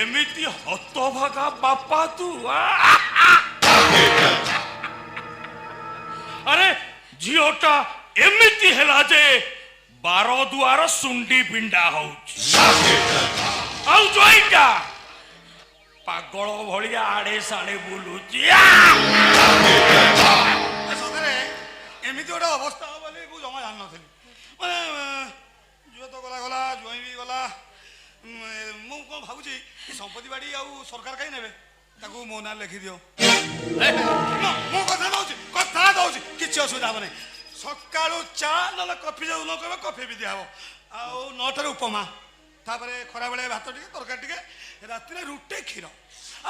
एमिति हतभागा बापा तू अरे झीटा एमिति हेला जे 12 दुआर सुंडी पिंडा होउची आउ जोइटा पागल भलिया आड़े साड़े बुलुची सदरे एमिति गोटे अवस्था हो बोली मु जमा जान नथली माने जुए तो गला जुई भी गला मु को भाबुची संपत्ति बाड़ी आ सरकार कहीं नेबे ताकू मो ना लिखि दियो मु कथा दउची किछि असुविधा हो नै सकाळू चा नल कॉफी जाऊ न कहबे कॉफी भी दिया हो आ 9 टार उपमा तापरे खरा बेले भात टिके तरकारी टिके राति रे रुटी खीर आ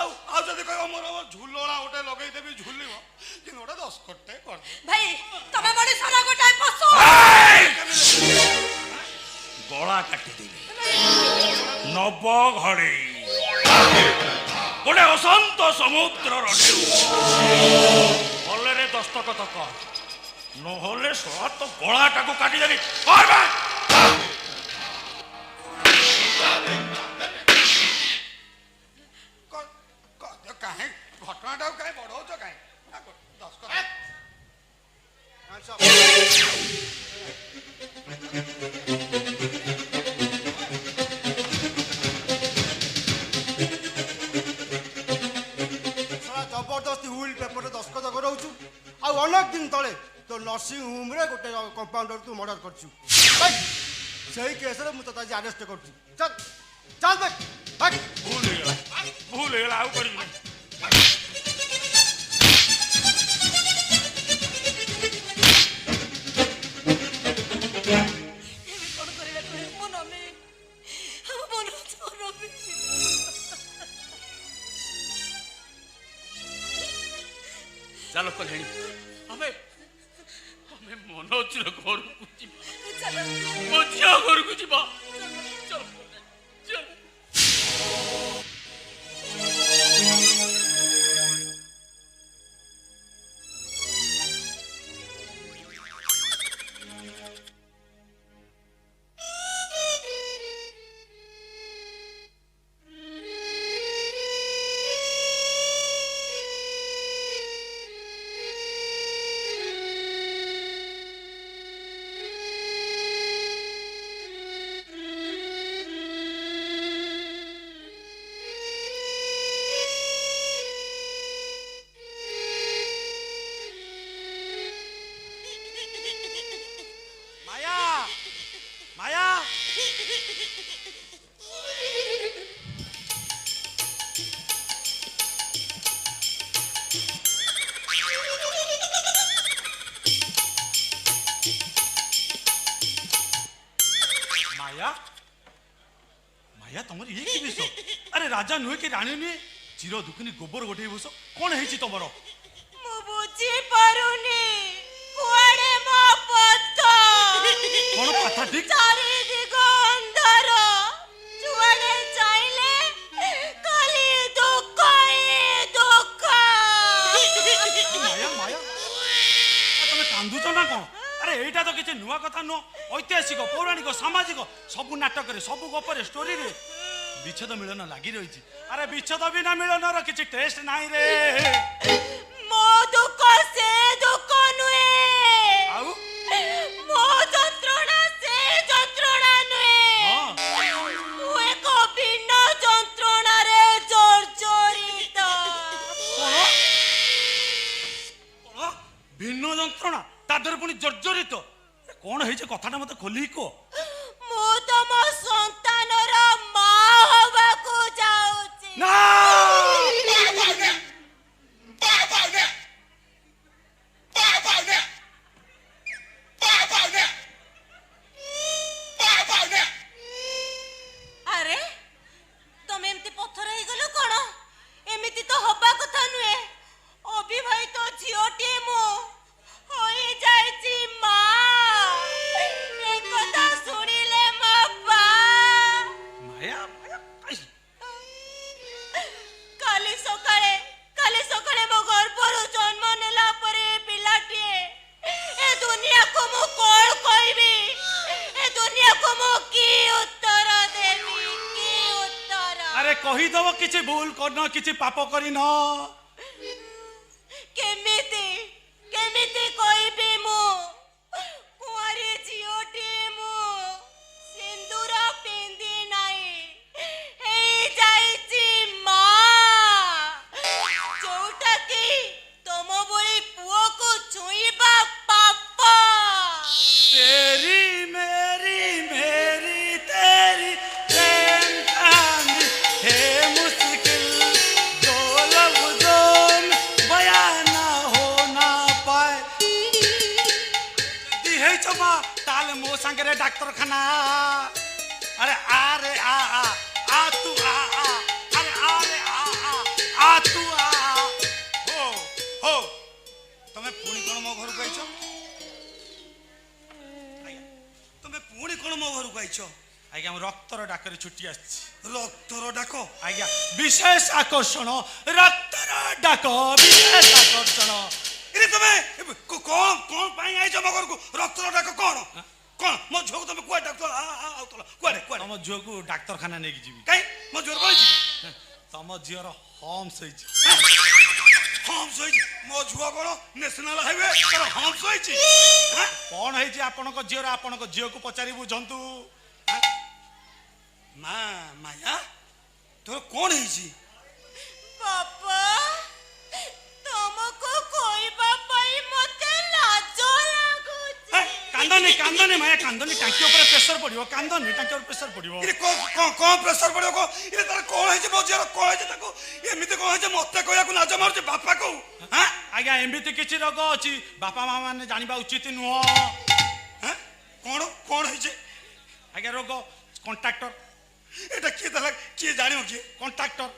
जदि कहबो मोर झुलोळा ओटे लगेई देबी झुलिबो कि ओटा 10 कट्टे कर भाई तमे बड़ी सारा गोटाए पशु गला काटी देबी नव घड़े गोटे अशांत समुद्र ढेउ भलरे दस्तखत कर नहले सला तो गलाटा को काटी देबी काहे घटनाटा काहे बढ़ाउछ काहे 10 कर जबरदस्ती हुइल पेपर दस्खत कराऊछु आ अनेक दिन तले तो नर्सिंग होम रे गोटे कंपाउंडर तू मर्डर करछु सही केस रे मु तो आज अरेस्ट करछु चल चल भाग भूल हो गला आउ करी चलो कल्याणी हमें मनोज घर को मो झिया घर को जीवा चल चल ମାୟା ତମର ଇଏ କି ବିଷ? ଆରେ ରାଜା ନୁହେଁ କି ରାଣୀ ନୁହେଁ, ଚିର ଦୁଃଖିନୀ ଗୋବର ଗୋଟେଇ ବସ। କଣ ହେଇଛି ତମର? ମୁଁ ବୁଝି ପାରୁନି କୁଆଡେ ମୋ ପଥ। କଣ କଥା ଠିକ? ଚାରି ଦିଗ ଅନ୍ଧାର, ଯୁଆଡେ ଚାହିଁଲେ ଖାଲି ଦୁଃଖ ହିଁ ଦୁଃଖ। ମାୟା ମାୟା ତମେ କାନ୍ଦୁଛ ନା କଣ? ଆରେ ଏଇଟା ତ କିଛି ନୂଆ କଥା ନୁହଁ। ଐତିହାସିକ, ପୌରାଣିକ, ସାମାଜିକ ସବୁ ନାଟକରେ, ସବୁ ଗପରେ, ଷ୍ଟୋରିରେ ବିଚ୍ଛେଦ ମିଳନ ଲାଗି ରହିଛି। ଆରେ ବିଚ୍ଛେଦ ବିନା ମିଳନର କିଛି ଟେଷ୍ଟ ନାହିଁ ରେ। ମୋ ଦୁଃଖ ସେ ଦୁଃଖ ନୁହେଁ, ଆଉ ମୋ ଯନ୍ତ୍ରଣା ସେ ଯନ୍ତ୍ରଣା ନୁହେଁ। ମୁଁ ଏକ ଭିନ୍ନ ଯନ୍ତ୍ରଣାରେ ଜର୍ଜରିତ। କଣ ଭିନ୍ନ ଯନ୍ତ୍ରଣା, ତା ଦେହରେ ପୁଣି ଜର୍ଜରିତ? କଣ ହେଇଛି କଥାଟା ମତେ ଖୋଲିକି କୁହ। ମୁଁ ତମ ସନ୍ତାନର ମା ହବାକୁ ଯାଉଛି। ନା ଆରେ ତମେ ଏମିତି ପଥର ହେଇଗଲ କଣ? ଏମିତି ତ ହବା କଥା ନୁହେଁ। ଅବିବାହିତ ଝିଅଟିଏ ମୁଁ ହୋଇଯାଇଛି ମା। ଏକଥା ଶୁଣିଲେ ମୋ ମାୟା ମାୟା ଆଇ, କାଲି ସକାଳେ ମୋ ଗର୍ଭରୁ ଜନ୍ମ ନେଲା ପରେ ପିଲାଟିଏ। ଏ ଦୁନିଆକୁ ମୁଁ କଣ କହିବି? ଏ ଦୁନିଆକୁ ମୁଁ କି ଉତ୍ତର ଦେବି? କି ଉତ୍ତର? ଆରେ କହିଦବ କିଛି ଭୁଲ କରିନ, କିଛି ପାପ କରିନ। କେମିତି କହିବି? ମୁଁ କୁଆଁରୀ ଝିଅଟିଏ, ମୁଁ ସିନ୍ଦୁର ପିନ୍ଧି ନାହିଁ, ହେଇଯାଇଛି ମା। ଯୋଉଟା କି ତମ ଭଳି ପୁଅକୁ ଛୁଇଁବା ପାପ। तेरी मेरी मेरी तेरी प्रेम कहानी है मुश्किल, जो लफ्जों में बयां ना हो ना पाए। दी है चमा ताले मो संगरे डाक्तरखाना। अरे आ रे आ तू आ अरे आ रे आ तू आ। हो तमे पुणी कोन मो घर कहछ? তুমি পুଣି কোন ମୋ ଘରକୁ ଆଇଛ? ଆଜ୍ଞା ମୁଁ ରକ୍ତର ଡାକରେ ଛୁଟି ଆସିଛି। ରକ୍ତର ଡାକ? ଆଜ୍ଞା ବିଶେଷ ଆକର୍ଷଣ, ରକ୍ତର ଡାକ ବିଶେଷ ଆକର୍ଷଣ। ଏରେ ତମେ କଣ ପାଇଁ ଆଇଛ ମୋ ଘରକୁ? ରକ୍ତର ଡାକ କଣ? କଣ ମୋ ଝିଅକୁ ତମେ କୁଆଡେ ଡାକ୍ତର ଆଉତଲ କୁଆଡେ କୁଆଡେ? ତମ ଝିଅକୁ ଡାକ୍ତରଖାନା ନେଇକି ଯିବି। କାଇଁ ମୋ ଝିଅର କଣ ହେଇଛି? ତମ ଝିଅର ହମ୍ସ ହେଇଛି। ହମ୍ସ ହେଇଛି? ମୋ ଝିଅ କଣ ନ୍ୟାସନାଲ ହାଇୱେ ତାର ହମ୍ସ ହେଇଛି? କଣ ହେଇଛି ଆପଣଙ୍କ ଝିଅର? ଆପଣଙ୍କ ଝିଅକୁ ପଚାରି ବୁଝନ୍ତୁ। ମା ମାୟା ତୋର କଣ ହେଇଛି? ବାପା, ତମକୁ କହିବା ପାଇଁ ମତେ ଲାଜ ଲାଗୁଛି। କାନ୍ଦନି କାନ୍ଦନି ମାୟା କାନ୍ଦନି, ଟାଙ୍କି ଉପରେ ପ୍ରେସର ପଡିବ। କାନ୍ଦନି, ଟାଙ୍କି ଉପରେ ପ୍ରେସର ପଡିବ। କଣ ପ୍ରେସର ପଡିବ? କଣ ଇରେ ତାର କଣ ହେଇଛି? ମୋ ଝିଅର କଣ ହେଇଛି? ତାକୁ ଏମିତି କଣ ହେଇଛି ମତେ କହିବାକୁ ଲାଜ ମାରୁଛି ବାପାକୁ? ଆଜ୍ଞା ଏମିତି କିଛି ରୋଗ ଅଛି ବାପା ମା ମାନେ ଜାଣିବା ଉଚିତ ନୁହଁ। କଣ କଣ ହେଇଛି? ଆଜ୍ଞା ରୋଗ କଣ୍ଟ୍ରାକ୍ଟର। এটা কি তাহলে কি জানিও কি? কন্ট্রাক্টর।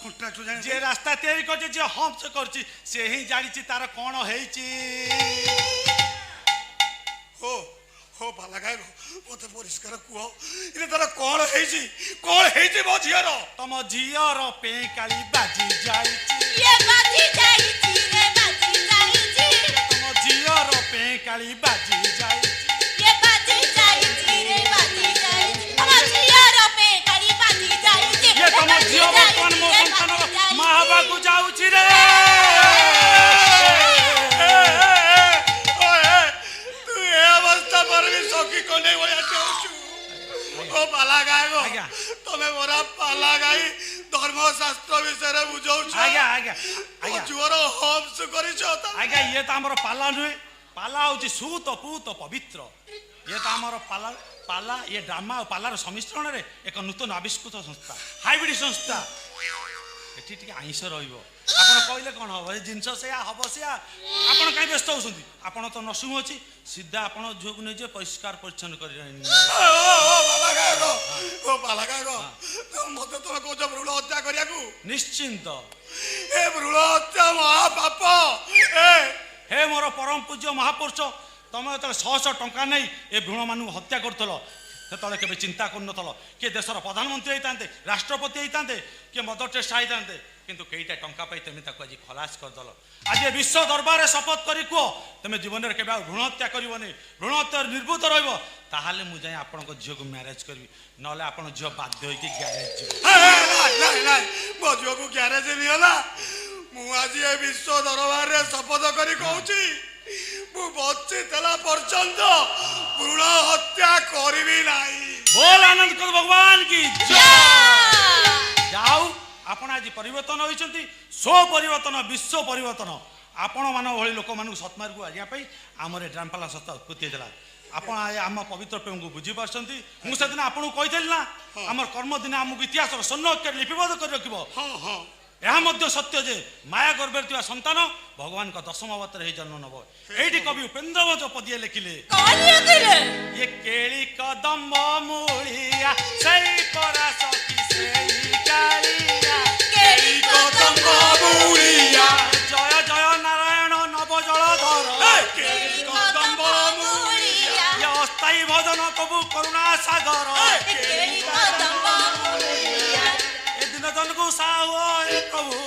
কন্ট্রাক্টর জানি যে রাস্তা তৈরি করছে, যে হম্পস করছে, সে হি জানিছি তার কোন হেইছি। হো হো ভালা গায় মতে পরিষ্কার কুহ, এটা তার কোন হেইছি? কোন হেইছি মো ঝিয়র? তম ঝিয়র পেকালি বাজি যাইছি। ये बाजी जाइছি रे बाजी जाइছি। তম ঝিয়র পেকালি বাজি যাইছি। ये बाजी जाइছি रे बाजी जाइছি। तम ঝিয়র পেকালি বাজি যাইছি। ये तम झियो बर्तमान मो संतानर मा हबाकू जाउछि रे। तू ए अवस्था पर भी सखी कोने भलिया जाउछु? ओ पाला गाय गो, आज्ञा। तमे मोरा पाला गाय धर्मशास्त्र विषय रे बुझाउछ? आज्ञा आज्ञा ओ आज्ञा जुवर हम्स करिछ त? आज्ञा ये तो आमर पाला नुहे। पाला हूँ सूत पूत पवित्र। ये तो आमर पाला पाला ये ड्रामा और पालार सम्मिश्रण रे एक नूतन आविष्कृत संस्था, हाइब्रिड संस्था। एठी टिके आइंस रहिबो। आपण कहले कोन हबो? ए जिंस से हबो से आपण काई व्यस्त होसंती? आपण तो नर्सिंग अछि, सीधा आपण झियो को नै जे परिष्कार परिच्छन्न करि रहनी। ओ पाला गाय गो, ओ पाला गाय गो, ସତେ ତମେ କହୁଛ ଭ୍ରୂଣ ହତ୍ୟା କରିବାକୁ? ନିଶ୍ଚିନ୍ତ। ଏ ଭ୍ରୂଣ ହତ୍ୟା ମହାପାପ। ହେ ମୋର ପରମ ପୂଜ୍ୟ ମହାପୁରୁଷ, ତମେ ଯେତେବେଳେ ଶହ ଶହ ଟଙ୍କା ନେଇ ଏ ଭ୍ରୂଣ ମାନଙ୍କୁ ହତ୍ୟା କରୁଥିଲ ସେତେବେଳେ କେବେ ଚିନ୍ତା କରୁନଥିଲ କିଏ ଦେଶର ପ୍ରଧାନମନ୍ତ୍ରୀ ହେଇଥାନ୍ତେ, ରାଷ୍ଟ୍ରପତି ହେଇଥାନ୍ତେ, କିଏ ମଦର ଟେରେସା ହେଇଥାନ୍ତେ, କିନ୍ତୁ କେଇଟା ଟଙ୍କା ପାଇ ତମେ ତାକୁ ଆଜି ଖଲାସ କରିଦେଲ। ଆଜି ବିଶ୍ୱ ଦରବାରରେ ଶପଥ କରି କୁହ ତମେ ଜୀବନରେ କେବେ ଆଉ ଭ୍ରୂଣ ହତ୍ୟା କରିବନି, ଭ୍ରୂଣ ହତ୍ୟା ନିର୍ଭୂତ ରହିବ, ତାହେଲେ ମୁଁ ଯାଇ ଆପଣଙ୍କ ଝିଅକୁ ମ୍ୟାରେଜ କରିବି, ନହେଲେ ଆପଣ ଝିଅ ବାଧ୍ୟ ହେଇକି ଗ୍ୟାରେଜ ଯିବ। ମୋ ଝିଅକୁ ଗ୍ୟାରେଜ ନିଅଲା। ମୁଁ ଆଜି ଏ ବିଶ୍ୱ ଦରବାରରେ ଶପଥ କରି କହୁଛି ମୁଁ ବଞ୍ଚିଥିଲା ପର୍ଯ୍ୟନ୍ତ ଭ୍ରୂଣ ହତ୍ୟା କରିବି ନାହିଁ। ବୋଲ ଆନନ୍ଦ କର ଭଗବାନ କି ଜୟ। ଯାଉ ଆପଣ ଆଜି ପରିବର୍ତ୍ତନ ହୋଇଛନ୍ତି, ସ୍ୱ ପରିବର୍ତ୍ତନ, ବିଶ୍ୱ ପରିବର୍ତ୍ତନ। ଆପଣ ମାନଙ୍କ ଭଳି ଲୋକମାନଙ୍କୁ ସତ୍ମାର୍ଗକୁ ଆଣିବା ପାଇଁ ଆମର ଏ ଡ୍ରାମପାଲା ସଂସ୍ଥା ଉତ୍ପତ୍ତି ହେଇଥିଲା। ଆପଣ ଆମ ପବିତ୍ର ପ୍ରେମକୁ ବୁଝିପାରୁଛନ୍ତି। ମୁଁ ସେଦିନ ଆପଣଙ୍କୁ କହିଥିଲି ନା ଆମର କର୍ମ ଦିନେ ଆମକୁ ଇତିହାସର ସ୍ୱର୍ଣ୍ଣ ଅକ୍ଷରରେ ଲିପିବଦ୍ଧ କରି ରଖିବ। ଏହା ମଧ୍ୟ ସତ୍ୟ ଯେ ମାୟା ଗର୍ଭରେ ଥିବା ସନ୍ତାନ ଭଗବାନଙ୍କ ଦଶମ ଅବତାରରେ ହେଇ ଜନ୍ମ ନେବ। ଏଇଠି କବି ଉପେନ୍ଦ୍ର ଭଞ୍ଜ ପଦିଏ ଲେଖିଲେ, ଇଏ କେଳି କଦମ୍ବ ମୂଳିଆ ସେଇ ପରା ସଖୀ ସେଇ କାଳିଆ, କେଳି କଦମ୍ବ ମୂଳିଆ ଜୟ ଜୟ ନାରାୟଣ ନବ ଜଳଧର, କେଳି କଦମ୍ବ ମୂଳିଆ ଇଏ ଅସ୍ଥାୟୀ ଭଜନ କବୁ କରୁଣା ସାଗର, କେଳି କଦମ୍ବ ମୂଳିଆ ଏ ଦିନ ଜନକୁ ସାହୁ ଏ ପ୍ରଭୁ,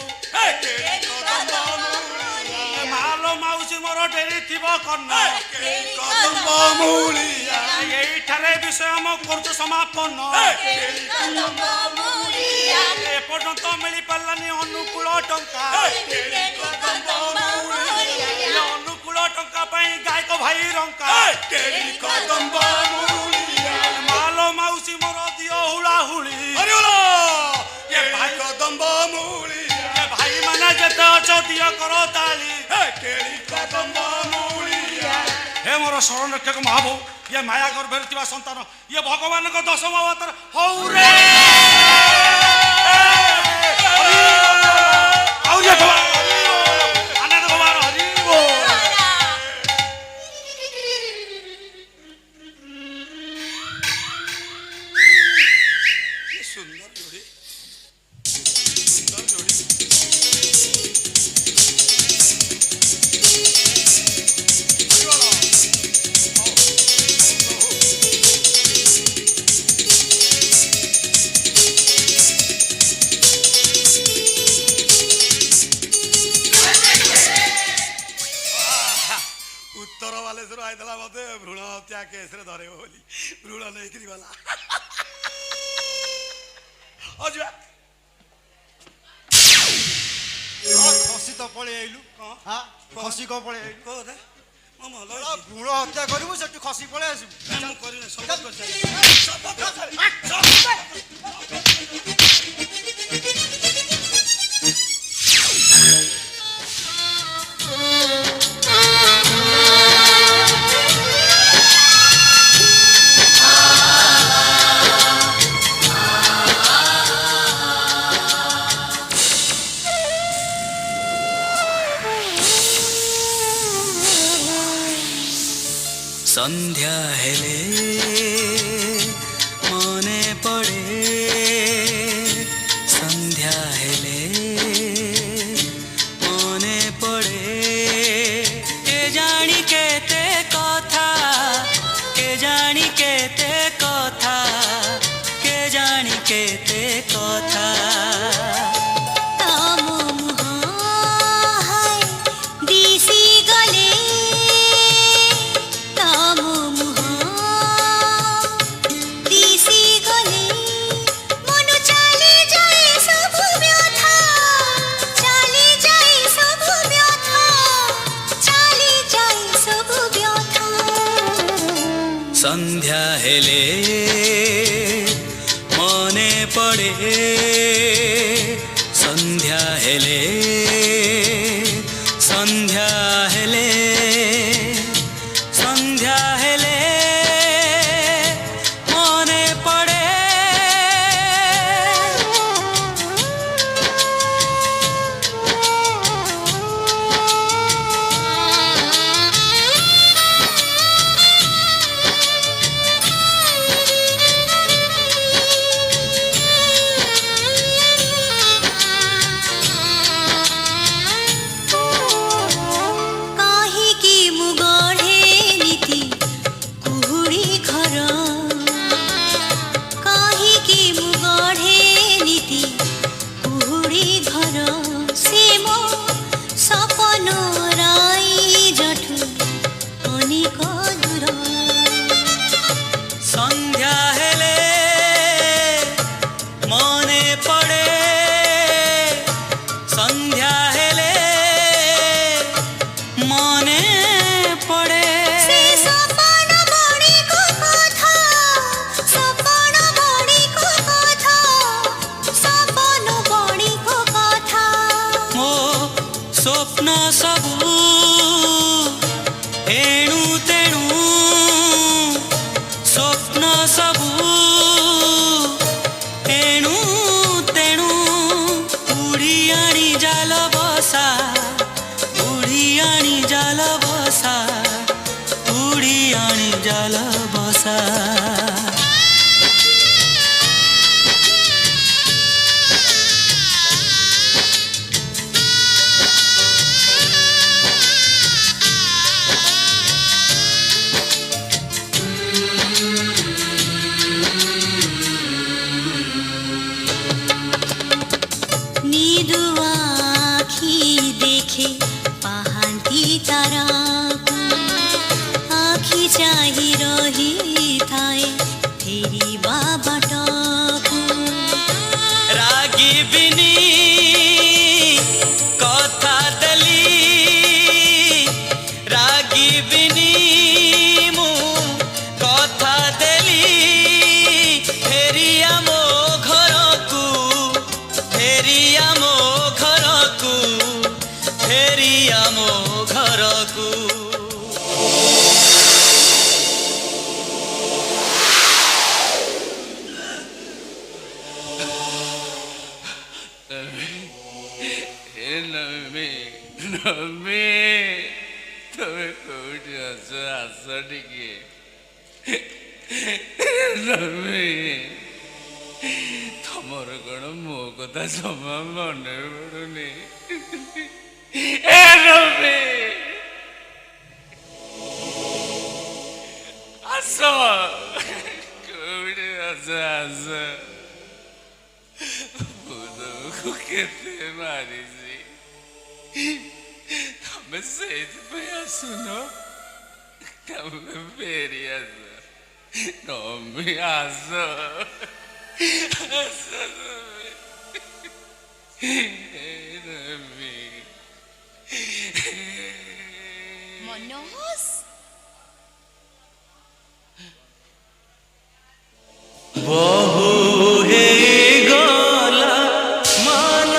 କେଳି କଦମ୍ବ ମୂଳିଆ ମାଲୋ ମାଉସୀ ମୋର ଡେରି ଥିବ କର୍ଣ୍ଣ, କେଳି କଦମ୍ବ ମୂଳିଆ ଏଇଠାରେ ବିଷୟ ଆମ କରୁଛୁ ସମାପନ। କେଳି କଦମ୍ବ ମୂଳିଆ ଏପର୍ଯ୍ୟନ୍ତ ମିଳିପାରିଲାନି ଅନୁକୂଳ ଟଙ୍କା, କେଳି କଦମ୍ବ ମୂଳିଆ ଅନୁକୂଳ ଟଙ୍କା ପାଇଁ ଗାୟକ ଭାଇ ରଙ୍କା, କେଳି କଦମ୍ବ ମୂଳିଆ ମାଲୋ ମାଉସୀ ମୋର ଦିଅ ହୁଳା ହୁଳି, କେଳି କଦମ୍ବ ମୂଳିଆ ଭାଇ ମାନେ ଯେତେ ଅଛ ଦିଅ କର ତାଳି, କେଳି କଦମ୍ବ ମୂଳିଆ ହେ ମୋର ଶରଣ ରକ୍ଷକ ମହାବୋଉ, ଇଏ ମାୟା ଗର୍ଭରେ ଥିବା ସନ୍ତାନ, ଇଏ ଭଗବାନଙ୍କ ଦଶମ ଅବତାର। ହଉ ରେ ଆନନ୍ଦ କୁମାର ହରି ବୋଲ। ସୁନ୍ଦର ଯୋଡ଼ି, ସୁନ୍ଦର ଯୋଡ଼ି। ଉତ୍ତର ବାଲେଶ୍ୱର ଆଇଥିଲା ମତେ ଭ୍ରୂଣ ହତ୍ୟା କେସରେ ଧରେଇବ ବୋଲି, ଭ୍ରୂଣ ନେଇକିରି ଗଲା। ଯିବା ଖସି ତ ପଳେଇ ଆଇଲୁ। ହଁ ଖସି କଣ ପଳେଇ ଆଇଲୁ? କୋଉ କଥା? ମୋ ମନ ଭ୍ରୂଣ ହତ୍ୟା କରିବୁ ସେଠୁ ଖସି ପଳେଇ ଆସିବୁ। ମୁଁ କରିନି, ଶପଥ କରିଛି। সন্ধ্যা হেলে মনে পড়ে, সন্ধ্যা হেলে মনে পড়ে, কে জানি কেতে কথা, কে জানি কেতে কথা, কে জানি কেতে কথা। সন্ধ্যা হেলে মনে পড়ে, সন্ধ্যা হেলে, সন্ধ্যা হেলে, সন্ধ্যা হেলে মনে পড়ে। पड़े संध्या हेले मने पड़े से सपन बड़ी को कथा सपन बड़ी को कथा सपन बड़ी को कथा मो स्वप्न सबू एणु तेणु स्वप्न सबू एणु तेणु उड़ी आनी जाल बसा उड़ी आनी जाल बसा उड़ी आनी जाल बसा नीदु आखी देखे पाहांती तारा आखी चाही रही थाए फेरी बाबाटकू रागी बिनी कथा देली रागी बिनी मु कथा देली फेरिया मो घरकू फेरिया मो घरकू फेरिया मो घरकू नम्मी नम्मी तमें कोठी आस आस टिके नम्मी तमर कौन मो कथा जमा मन पड़ुनी ए नम्मी आस कोठी आस आस को केते मारिसी तमें से आसुनो तमें फेरी आस नम्मी आस आस नम्मी मनोज बहु हे गला मान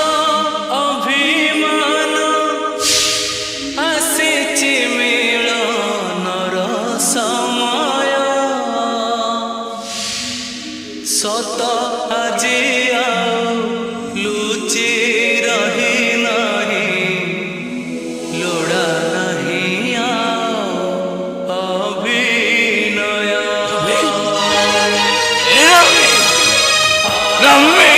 अभिमान आसिछि मिलनर समय सत আজি ଆଉ ଲୁଚି ରହି ନାହିଁ ଲୋଡ଼ା ନାହିଁ ଆଉ ଅଭିନୟ नम्मी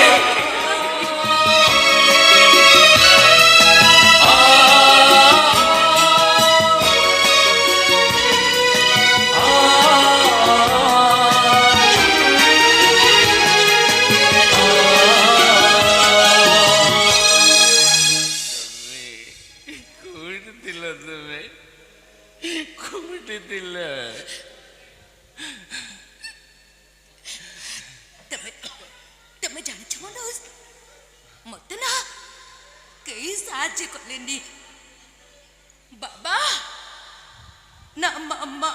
कोठी दिला तुम्हें कोठी दिला तमे तमे जानिछ मनोज मते ना कई साहाଯ୍य कलेनी बाबा ना मामा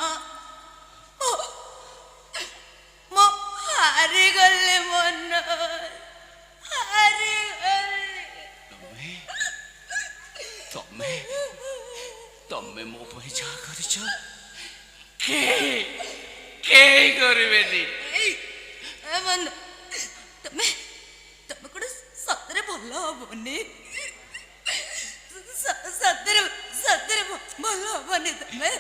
मो हारी गले मनोज हारी गले तमें तमें मो पे जा करिछ के करिवेनी मन तमे तमे कोड सतरे भलो हबनी सतरे सतरे भलो हबनी तमे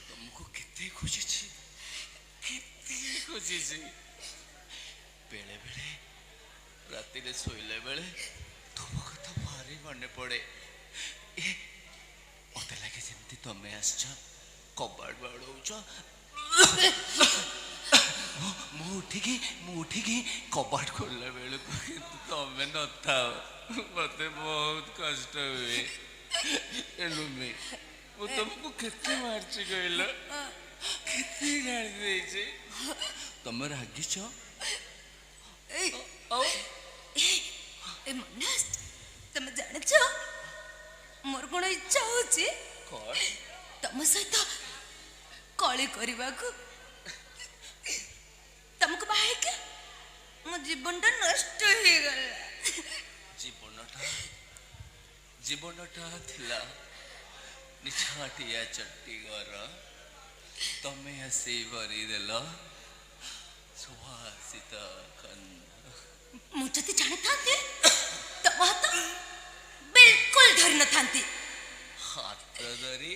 तुमको कितने खोजिछि बेले बेले राति रे सोइले बेले तुम कथा भारी मने पड़े मते लागे जेमती तमे आसछ कबाड़ बाड़ौछ ମୁଁ ଉଠିକି କବାଟ ଖୋଲିଲା ବେଳକୁ କିନ୍ତୁ ତମେ ନଥାଅ ମତେ ବହୁତ କଷ୍ଟ ହୁଏ ଏଲୁମି ମୁଁ ତମକୁ କେତେ ମାରିଛି କହିଲ କେତେ ଗାଳି ଦେଇଛି ତମେ ରାଗିଛ? ଏଇ ଆଉ ଏ ମନୋଜ ତମେ ଜାଣିଛ ମୋର କ'ଣ ଇଚ୍ଛା ହଉଛି କଣ? ତମ ସହିତ କଳି କରିବାକୁ। ତମକୁ ବାହା ହେଇକି ମୋ ଜୀବନଟା ନଷ୍ଟ ହେଇଗଲା। ଜୀବନଟା ଥିଲା ନିଛାଟିଆ ଚଟିଗର, ତମେ ଆସି ଭରିଦେଲ ସୁଭାଷିତ କନ୍ଧ। ମୁଁ ଯଦି ଜାଣିଥାନ୍ତି ତମ ହାତ ବିଲକୁଲ ଧରି ନଥାନ୍ତି। ହାତ ଧରି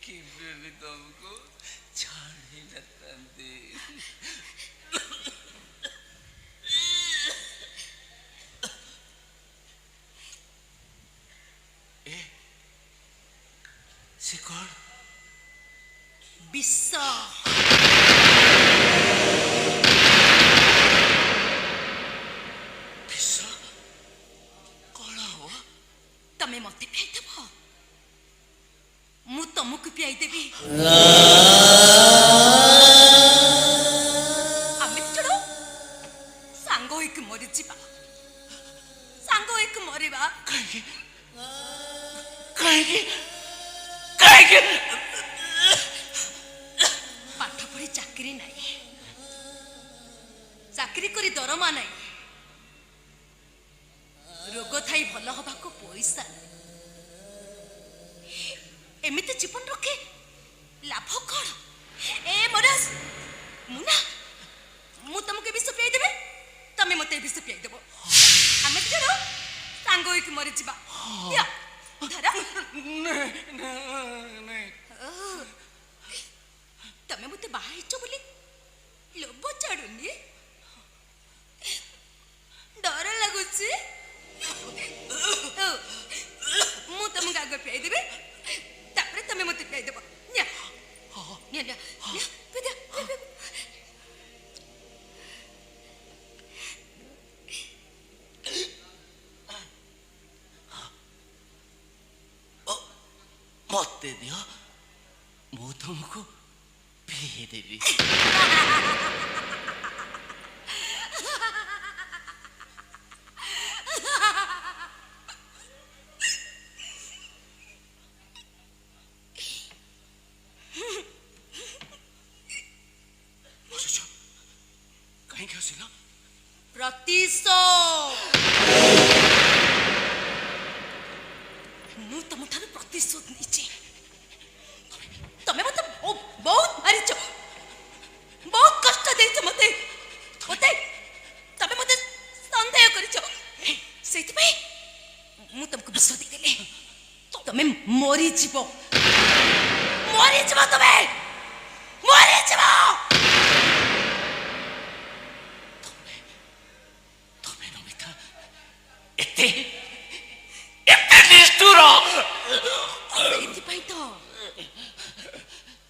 କେବେ ବି ତମକୁ ଛାଡ଼ି ନଥାନ୍ତି। ସେ କଣ? ବିଷ। ବିଷ? କଣ ହବ? ତମେ ମତେ ପିଆଇଦେବ, ମୁଁ ତମକୁ ପିଆଇଦେବି। ଆମେ ଦିଜଣ ସାଙ୍ଗ ହେଇକି ମରିଯିବା, ସାଙ୍ଗ ହେଇକି ମରିବା। କାହିଁକି? କାହିଁକି? କାହିଁକି? ପାଠ ପଢି ଚାକିରି ନାହିଁ, ଚାକିରି କରି ଦରମା ନାହିଁ, ରୋଗ ଥାଇ ଭଲ ହବାକୁ ପଇସା ନାହିଁ। ଏମିତି ଜୀବନ ରଖି ଲାଭ କଣ? ଏ ମରାସ ମୁଁ ତମକୁ ବିଷ ପିଆଇଦେବି, ତମେ ମତେ ବିଷ ପିଆଇଦେବ। ଆମେ ଦିଜଣ ସାଙ୍ଗ ହେଇକି ମରିଯିବା। ଧର। ତମେ ମତେ ବାହା ହେଇଛ ବୋଲି ଲୋଭ ଛାଡୁନି, ଡର ଲାଗୁଛି। ମୁଁ ତମକୁ ଆଗ ପିଆଇଦେବି, ତାପରେ ତମେ ମତେ ପିଆଇଦେବ। ମତେ ଦିଅ, ମୁଁ ତମକୁ ପିଇ ଦେବି। କାହିଁକି ହସିଲ? ମୁଁ ତମଠାରୁ ପ୍ରତିଶୋଧ ନେଇଛି। ତମେ ମତେ ବହୁତ ମାରିଛ, ବହୁତ କଷ୍ଟ ଦେଇଛ ମତେ। ତମେ ମତେ ସନ୍ଦେହ କରିଛ, ସେଇଥିପାଇଁ ମୁଁ ତମକୁ ବିଷ ଦେଇଦେଲି। ତମେ ମରିଯିବ, ତମେ ମରିଯିବ। ତମେ ନମିତା ଏତେ ନିଷ୍ଠୁର। ସେଇଥିପାଇଁ ତ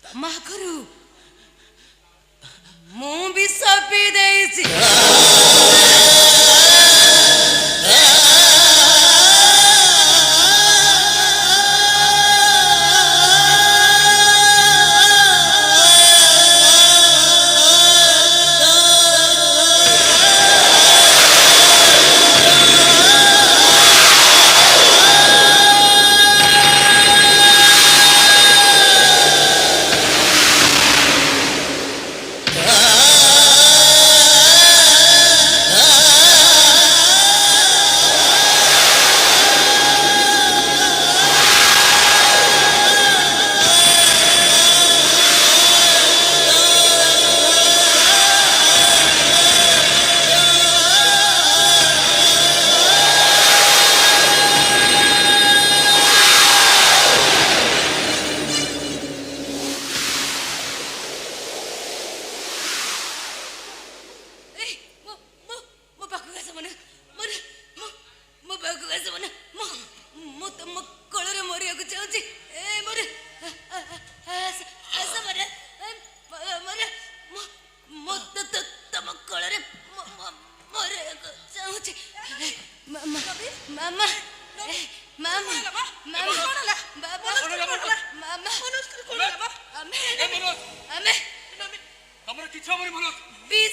ତମ ଆଗରୁ ମୁଁ ବିଷ ପିଇ ଦେଇଛି। ତମର କିଛି ହବନି ମନୋଜ। ବିଷ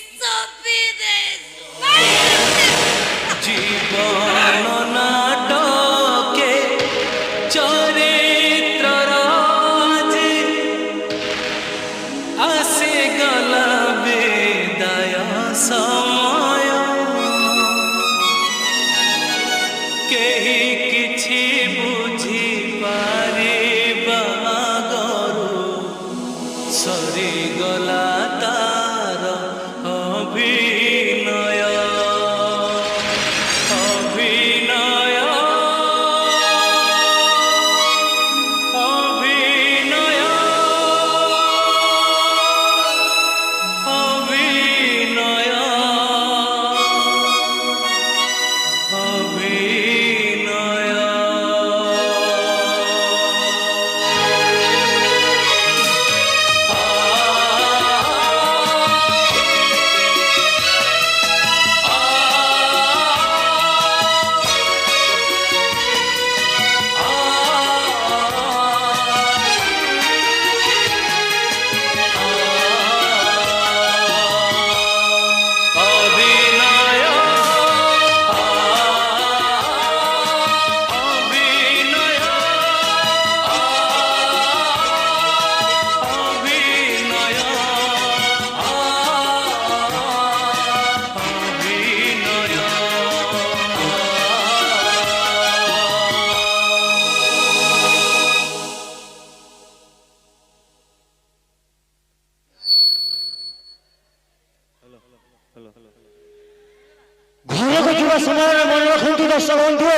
ଘରକୁ ଯିବା ସମୟରେ ମନେ ରଖନ୍ତୁ ଦର୍ଶକ ବନ୍ଧୁ,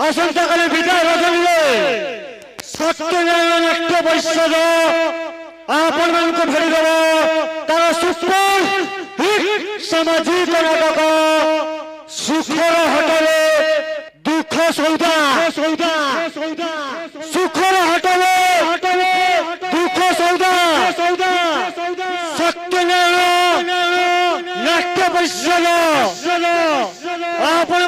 ଆସନ୍ତାକାଲି ବିଦାୟ ରଜନୀରେ ସତ୍ୟନାରାୟଣ ନାଟ୍ୟ ପରିଷଦ ଆପଣମାନଙ୍କୁ ଭେଟିଦେବ ତାର ସୁପର ହିଟ୍ ସାମାଜିକ ନାଟକ ସୁଖର ହୋଟେଲ ଦୁଃଖ ସୌଦା। ସୁଖର ହୋଟେଲ ଦୁଃଖ ସୌଦା ସତ୍ୟନାରାୟଣ ନାଟ୍ୟ ପରିଷଦ ଆପଣ